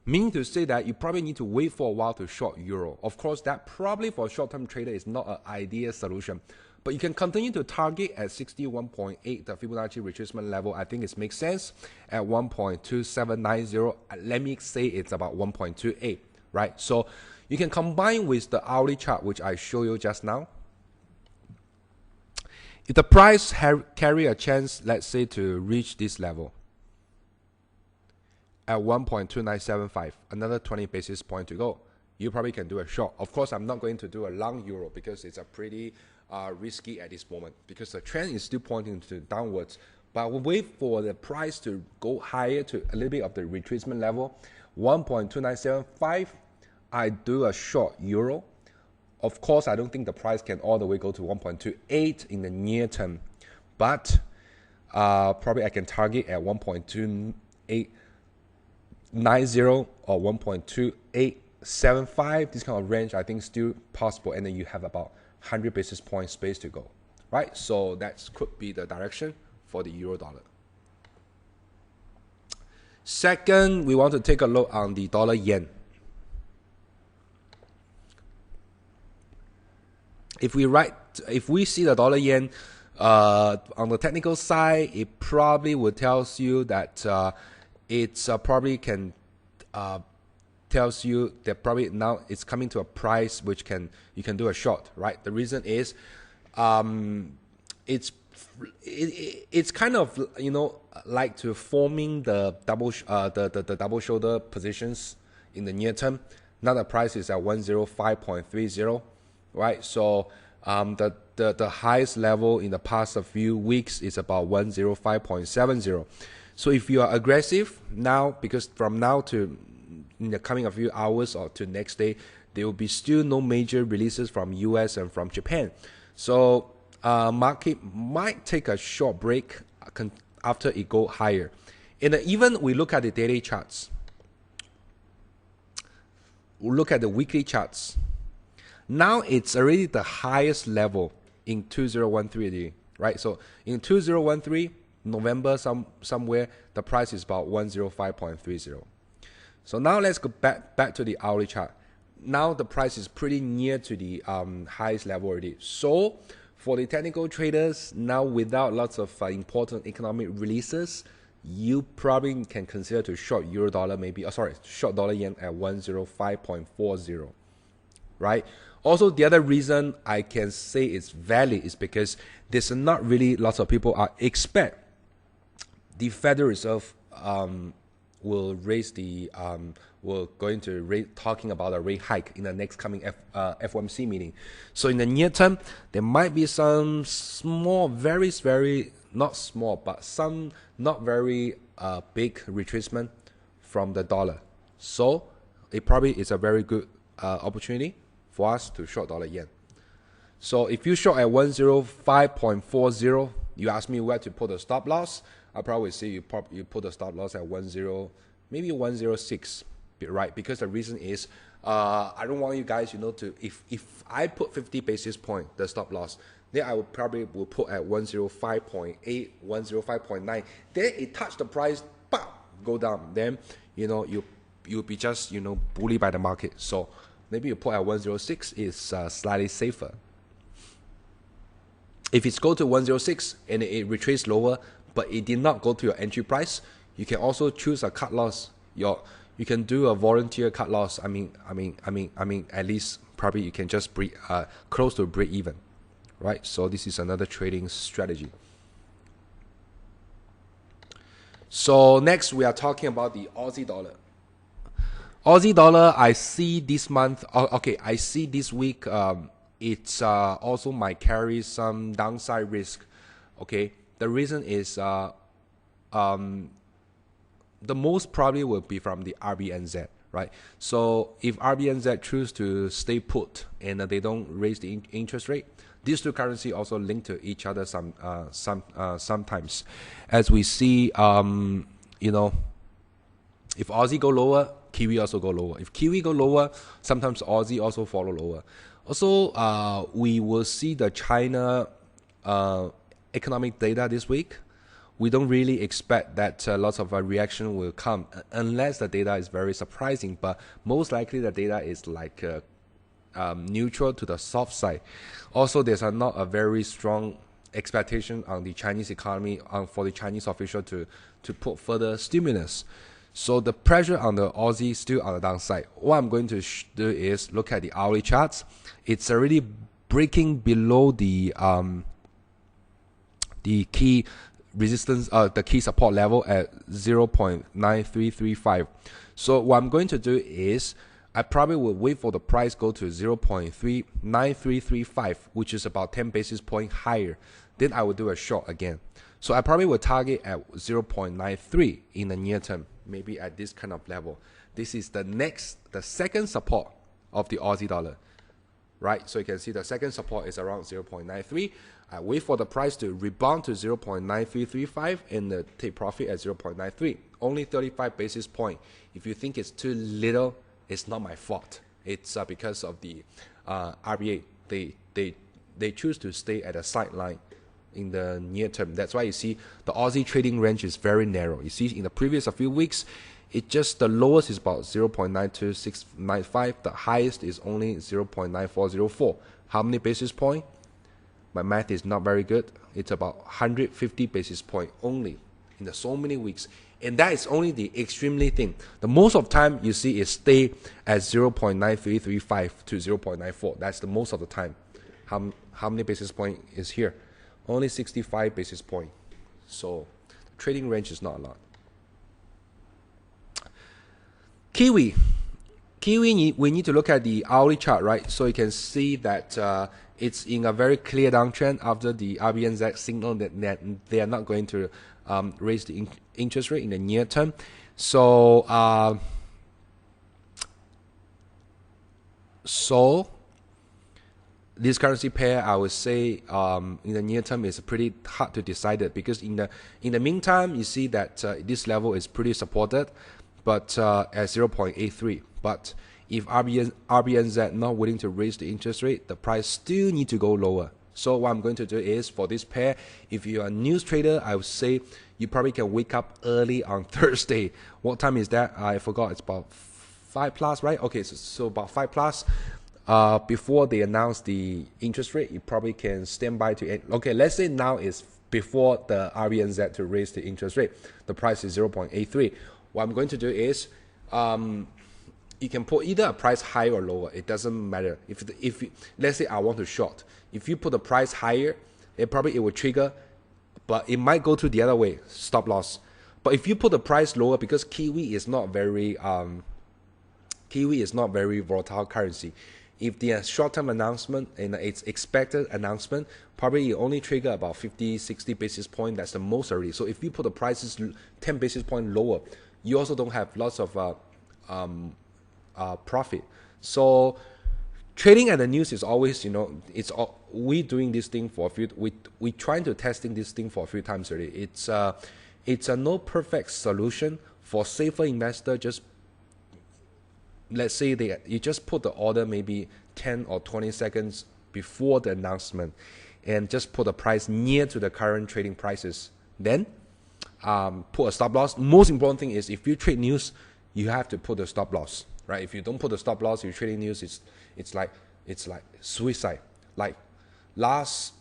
meaning to say that you probably need to wait for a while to short euro. Of course, that probably for short-term trader is not an ideal solution. But you can continue to target at 61.8, the Fibonacci retracement level. I think it makes sense at 1.2790. Let me say it's about 1.28, right? So you can combine with the hourly chart, which I showed you just now. If the price carry a chance, let's say, to reach this level at 1.2975, another 20 basis point to go, you probably can do a short. Of course, I'm not going to do a long euro because it's a pretty risky at this moment, because the trend is still pointing to downwards. But we'll wait for the price to go higher to a little bit of the retracement level, 1.2975. I do a short euro. Of course, I don't think the price can all the way go to 1.28 in the near term, but probably I can target at 1.2890 or 1.2875. This kind of range, I think, still possible, and then you have about 100 basis point space to go, right? So that could be the direction for the euro dollar. Second, we want to take a look on the dollar yen. If we see the dollar yen on the technical side, it probably would tells you that it's probably can tells you that probably now it's coming to a price which you can do a short, right? The reason is it's kind of, you know, like to forming the double the double shoulder positions in the near term. Now the price is at 105.30, right? So the highest level in the past few weeks is about 105.70. So if you are aggressive now, because from now to in the coming a few hours or to next day, there will be still no major releases from US and from Japan. So market might take a short break after it go higher. And even we look at the daily charts, we look at the weekly charts. Now it's already the highest level in 2013, right? So in 2013, November somewhere, the price is about 105.30. So now let's go back to the hourly chart. Now the price is pretty near to the highest level already. So for the technical traders, now without lots of important economic releases, you probably can consider to short euro dollar, maybe, short dollar yen at 105.40, right? Also, the other reason I can say it's valid is because there's not really lots of people expect the Federal Reserve will raise the we're going to talking about a rate hike in the next coming FOMC meeting. So in the near term, there might be some small, very not small, but some not very big retracement from the dollar. So it probably is a very good opportunity for us to short dollar yen. So if you short at 105.40, you ask me where to put the stop loss. I probably say you put the stop loss at maybe 106, right? Because the reason is I don't want you guys, you know, to if I put 50 basis point the stop loss, then I would probably put at 105.8, 105.9. Then it touch the price, go down. Then you know you'll be just, you know, bullied by the market. So maybe you put at 106 is slightly safer. If it's go to 106 and it retraces lower, but it did not go to your entry price, you can also choose a cut loss. You can do a volunteer cut loss. I mean, at least probably you can just close to break even, right? So this is another trading strategy. So next we are talking about the Aussie dollar. Aussie dollar, I see this month. I see this week. It's also might carry some downside risk. Okay, the reason is the most probably will be from the RBNZ, right? So if RBNZ choose to stay put and they don't raise the interest rate, these two currencies also link to each other sometimes. As we see, you know, if Aussie go lower, Kiwi also go lower. If Kiwi go lower, sometimes Aussie also follow lower. Also, we will see the China economic data this week. We don't really expect that lots of reaction will come unless the data is very surprising. But most likely the data is like neutral to the soft side. Also, there's not a very strong expectation on the Chinese economy for the Chinese official to put further stimulus. So the pressure on the Aussie is still on the downside. What I'm going to do is look at the hourly charts. It's already breaking below the key resistance, the key support level at 0.9335. So what I'm going to do is I probably will wait for the price go to 0.9335, which is about 10 basis point higher. Then I will do a short again. So I probably will target at 0.93 in the near term, maybe at this kind of level. This is the second support of the Aussie dollar, right? So you can see the second support is around 0.93. I wait for the price to rebound to 0.9335 and take profit at 0.93. Only 35 basis point. If you think it's too little, it's not my fault. It's because of the RBA. They choose to stay at a sideline in the near term. That's why you see the Aussie trading range is very narrow. You see in the previous few weeks, the lowest is about 0.92695. The highest is only 0.9404. How many basis point? My math is not very good. It's about 150 basis point only in so many weeks. And that is only the extremely thing. The most of the time you see is stay at 0.9335 to 0.94. That's the most of the time. How many basis point is here? Only 65 basis point. So trading range is not a lot. Kiwi, we need to look at the hourly chart, right? So you can see that it's in a very clear downtrend after the RBNZ signal that they are not going to raise the interest rate in the near term. So this currency pair, I would say, in the near term is pretty hard to decide it, because in the meantime, you see that this level is pretty supported, but at 0.83. But if RBNZ not willing to raise the interest rate, the price still need to go lower. So what I'm going to do is, for this pair, if you're a news trader, I would say you probably can wake up early on Thursday. What time is that? I forgot. It's about 5 plus, right? Okay, so about 5 plus. Before they announce the interest rate, you probably can stand by to. Okay, let's say now is before the RBNZ to raise the interest rate. The price is 0.83. What I'm going to do is, you can put either a price higher or lower. It doesn't matter. If let's say I want to short, if you put the price higher, it will trigger, but it might go to the other way, stop loss. But if you put the price lower, because Kiwi is not very volatile currency. If the short-term announcement and its expected announcement, probably it only trigger about 50, 60 basis point. That's the most already. So if you put the prices 10 basis point lower, you also don't have lots of profit. So trading at the news is always, we doing this thing for a few. We trying to testing this thing for a few times already. It's a no perfect solution for safer investor. Just let's say you just put the order maybe 10 or 20 seconds before the announcement, and just put the price near to the current trading prices. Then put a stop loss. Most important thing is, if you trade news, you have to put a stop loss, right? If you don't put a stop loss, you're trading news. It's like suicide. Like last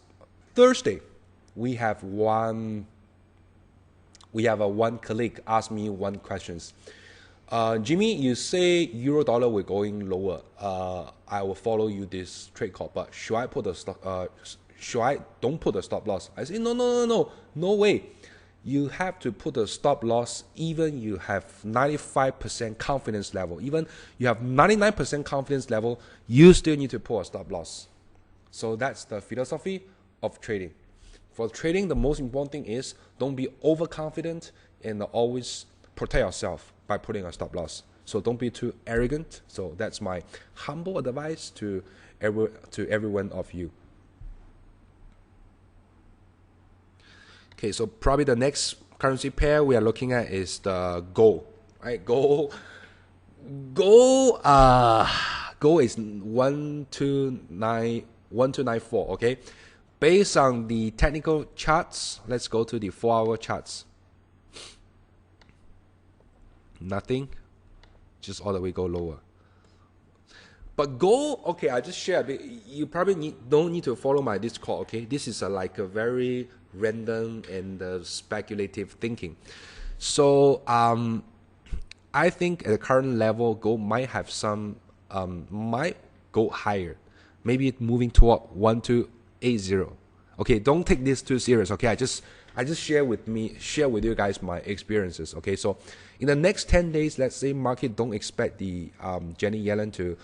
Thursday, we have one colleague asked me one questions. Jimmy, you say euro dollar will going lower. I will follow you this trade call, but should I put a stop? Should I don't put a stop loss? I say no way. You have to put a stop loss. Even you have 95% confidence level, even you have 99% confidence level, you still need to put a stop loss. So that's the philosophy of trading. For trading, the most important thing is don't be overconfident, and always protect yourself by putting a stop loss. So don't be too arrogant. So that's my humble advice to every one of you. Okay, so probably the next currency pair we are looking at is the gold. Right, gold is 1294. Okay, based on the technical charts, let's go to the 4-hour charts. Nothing, just all the way go lower. But gold, okay, I just shared. You probably don't need to follow my Discord, okay? This is like a very random and speculative thinking. So I think at the current level, gold might have some, might go higher. Maybe it moving toward 1280. Okay, don't take this too serious, okay? I just share with you guys my experiences, okay? So in the next 10 days, let's say market don't expect the Janet Yellen to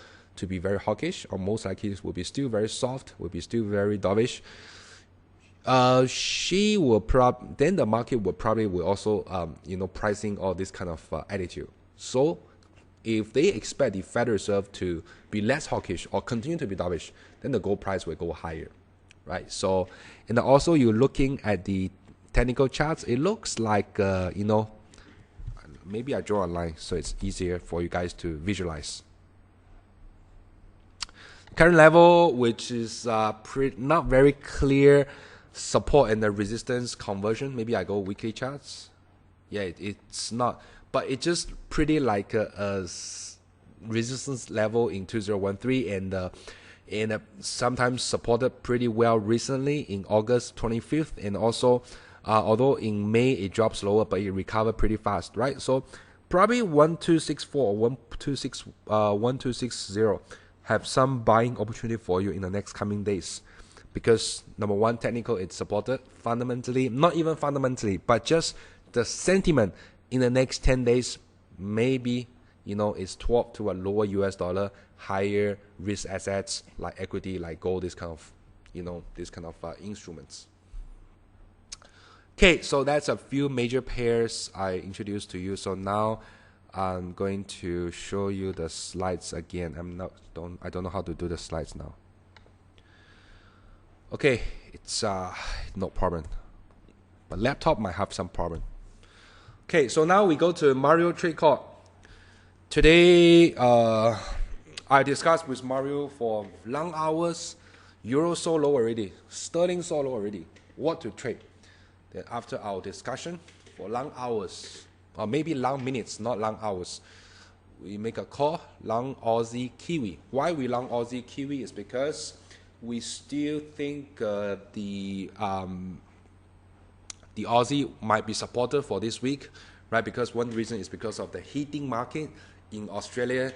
be very hawkish, or most likely it will be still very soft, will be still very dovish. She will then the market will also pricing all this kind of attitude. So if they expect the Federal Reserve to be less hawkish or continue to be dovish, then the gold price will go higher, right? So, and also you're looking at the technical charts, it looks like maybe I draw a line so it's easier for you guys to visualize. Current level, which is not very clear support and the resistance conversion. Maybe I go weekly charts. Yeah, it's not, but it's just pretty like a resistance level in 2013 and sometimes supported pretty well recently in August 25th, and also although in May it drops lower, but it recovered pretty fast, right? So probably 1264 or 1260 have some buying opportunity for you in the next coming days, because number one, technical, it's supported fundamentally, not even fundamentally, but just the sentiment in the next 10 days maybe is toward to a lower US dollar, higher risk assets like equity, like gold, this kind of instruments. Okay, so that's a few major pairs I introduced to you. So now I'm going to show you the slides again. I don't know how to do the slides now. Okay, it's no problem, but laptop might have some problem. Okay, so now we go to Mario trade call. Today I discussed with Mario for long hours. Euro so low already, sterling so low already, what to trade. Then after our discussion for long hours, or maybe long minutes, not long hours, we make a call, long Aussie Kiwi. Why we long Aussie Kiwi is because we still think the Aussie might be supported for this week, right? Because one reason is because of the heating market in Australia,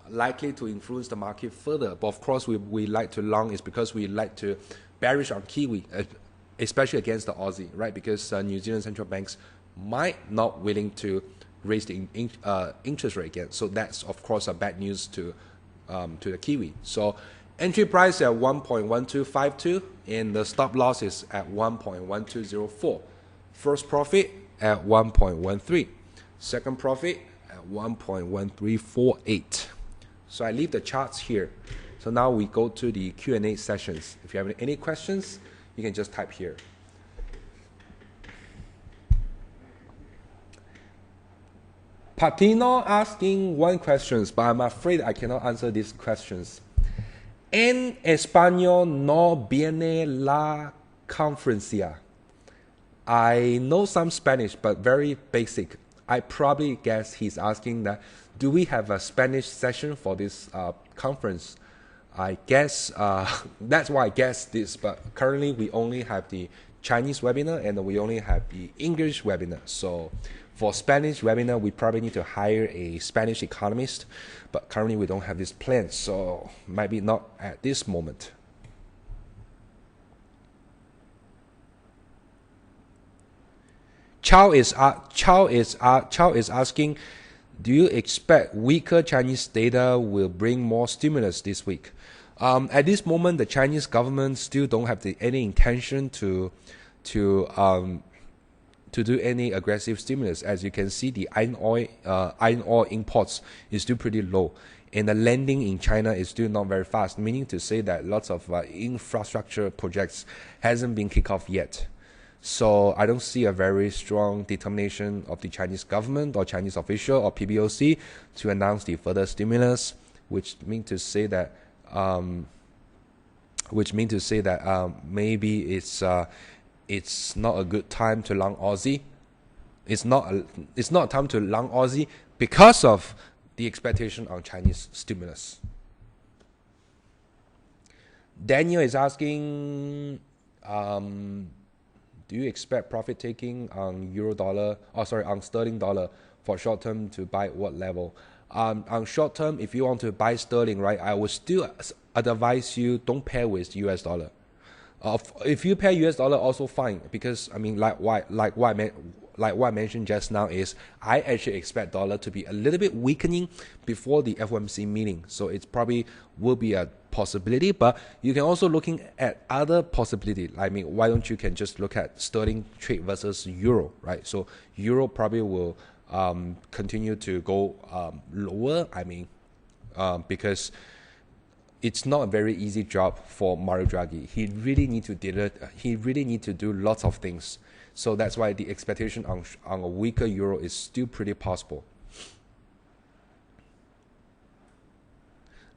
likely to influence the market further. But of course, we like to long is because we like to bearish on Kiwi, especially against the Aussie, right? Because New Zealand central banks might not willing to raise the interest rate again. So that's of course a bad news to the Kiwi. So entry price at 1.1252 and the stop loss is at 1.1204. First profit at 1.13. Second profit at 1.1348. So I leave the charts here. So now we go to the Q&A sessions. If you have any questions, you can just type here. Patino asking one question, but I'm afraid I cannot answer these questions. En español no viene la conferencia. I know some Spanish, but very basic. I probably guess he's asking that, do we have a Spanish session for this conference? I guess, that's why I guess this, but currently we only have the Chinese webinar and we only have the English webinar. So for Spanish webinar, we probably need to hire a Spanish economist, but currently we don't have this plan, so maybe not at this moment. Chow is asking, do you expect weaker Chinese data will bring more stimulus this week? At this moment, the Chinese government still don't have any intention to do any aggressive stimulus. As you can see, the iron ore imports is still pretty low, and the lending in China is still not very fast, meaning to say that lots of infrastructure projects hasn't been kicked off yet. So I don't see a very strong determination of the Chinese government or Chinese official or PBOC to announce the further stimulus, which means to say that maybe it's not a good time to long Aussie. It's not a time to long Aussie because of the expectation on Chinese stimulus. Daniel is asking, do you expect profit taking on euro dollar? Oh, sorry, on sterling dollar for short term to buy what level? On short term, if you want to buy sterling, right, I would still advise you don't pair with US dollar. If you pair US dollar, also fine, because I mean, like what I mentioned just now is I actually expect dollar to be a little bit weakening before the FOMC meeting, so it's probably will be a possibility. But you can also looking at other possibility. I mean, why don't you can just look at sterling trade versus euro, right? So euro probably will continue to go lower. I mean, because it's not a very easy job for Mario Draghi. He really need to do lots of things. So that's why the expectation on a weaker euro is still pretty possible.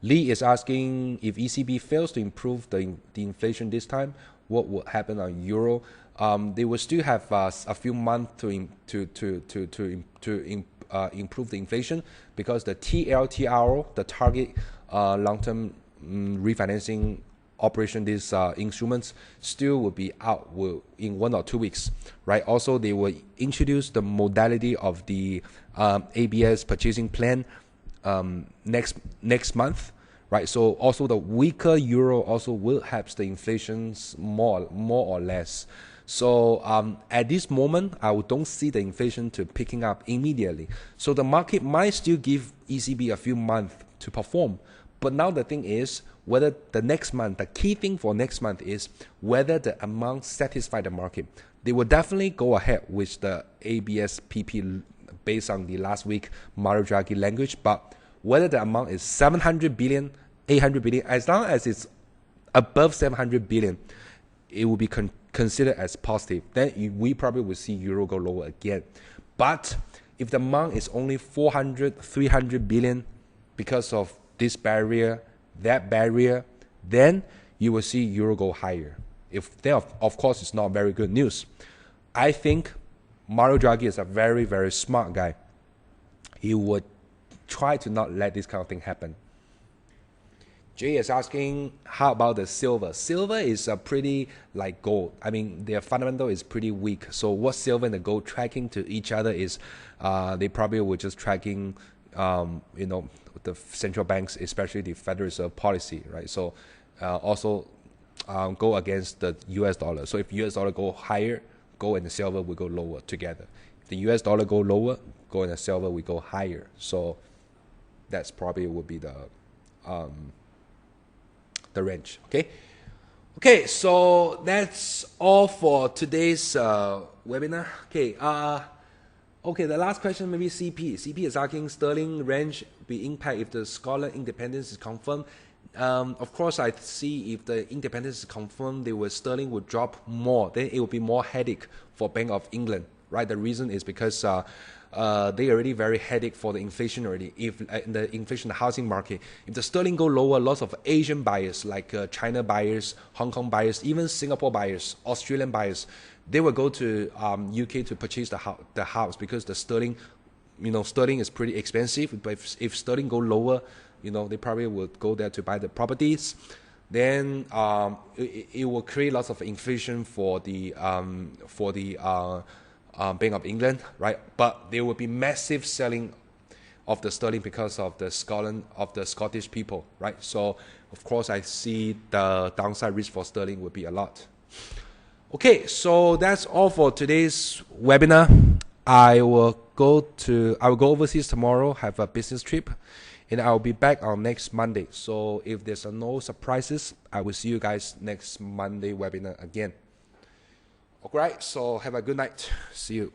Lee is asking, if ECB fails to improve the inflation this time, what will happen on euro? They will still have a few months to improve the inflation, because the TLTRO, the target long-term refinancing operation, these instruments still will be out in 1 or 2 weeks, right? Also, they will introduce the modality of the ABS purchasing plan next month, right? So also the weaker euro also will help the inflations more or less. So at this moment, I don't see the inflation to picking up immediately. So the market might still give ECB a few months to perform. But now the thing is, whether the next month, the key thing for next month is whether the amount satisfy the market. They will definitely go ahead with the ABS PP based on the last week Mario Draghi language, but whether the amount is 700 billion, 800 billion, as long as it's above 700 billion, it will be considered as positive. Then we probably will see euro go lower again. But if the amount is only 400, 300 billion because of this barrier, that barrier, then you will see euro go higher. If then, of course, it's not very good news. I think Mario Draghi is a very, very smart guy. He would try to not let this kind of thing happen. Jay is asking, how about the silver? Silver is a pretty like gold. I mean, their fundamental is pretty weak. So what silver and the gold tracking to each other is, they probably were just tracking, the central banks, especially the Federal Reserve policy, right? So also go against the US dollar. So if US dollar go higher, gold and the silver will go lower together. If the US dollar go lower, gold and the silver will go higher. So that's probably would be the range. Okay, so that's all for today's webinar. Okay, the last question maybe CP. CP is asking, sterling range be impact if the Scotland independence is confirmed. Of course, I see if the independence is confirmed, sterling would drop more. Then it will be more headache for Bank of England, right? The reason is because they already very headache for the inflation already. If in the inflation, the housing market, if the sterling go lower, lots of Asian buyers like China buyers, Hong Kong buyers, even Singapore buyers, Australian buyers, they will go to UK to purchase the house, because the sterling, sterling is pretty expensive. But if sterling go lower, they probably would go there to buy the properties. Then it will create lots of inflation for the Bank of England, right? But there will be massive selling of the sterling because of the Scottish people, right? So of course I see the downside risk for sterling would be a lot. Okay, so that's all for today's webinar. I will go overseas tomorrow, have a business trip, and I'll be back on next Monday. So if there's no surprises, I will see you guys next Monday webinar again. Alright, so have a good night. See you.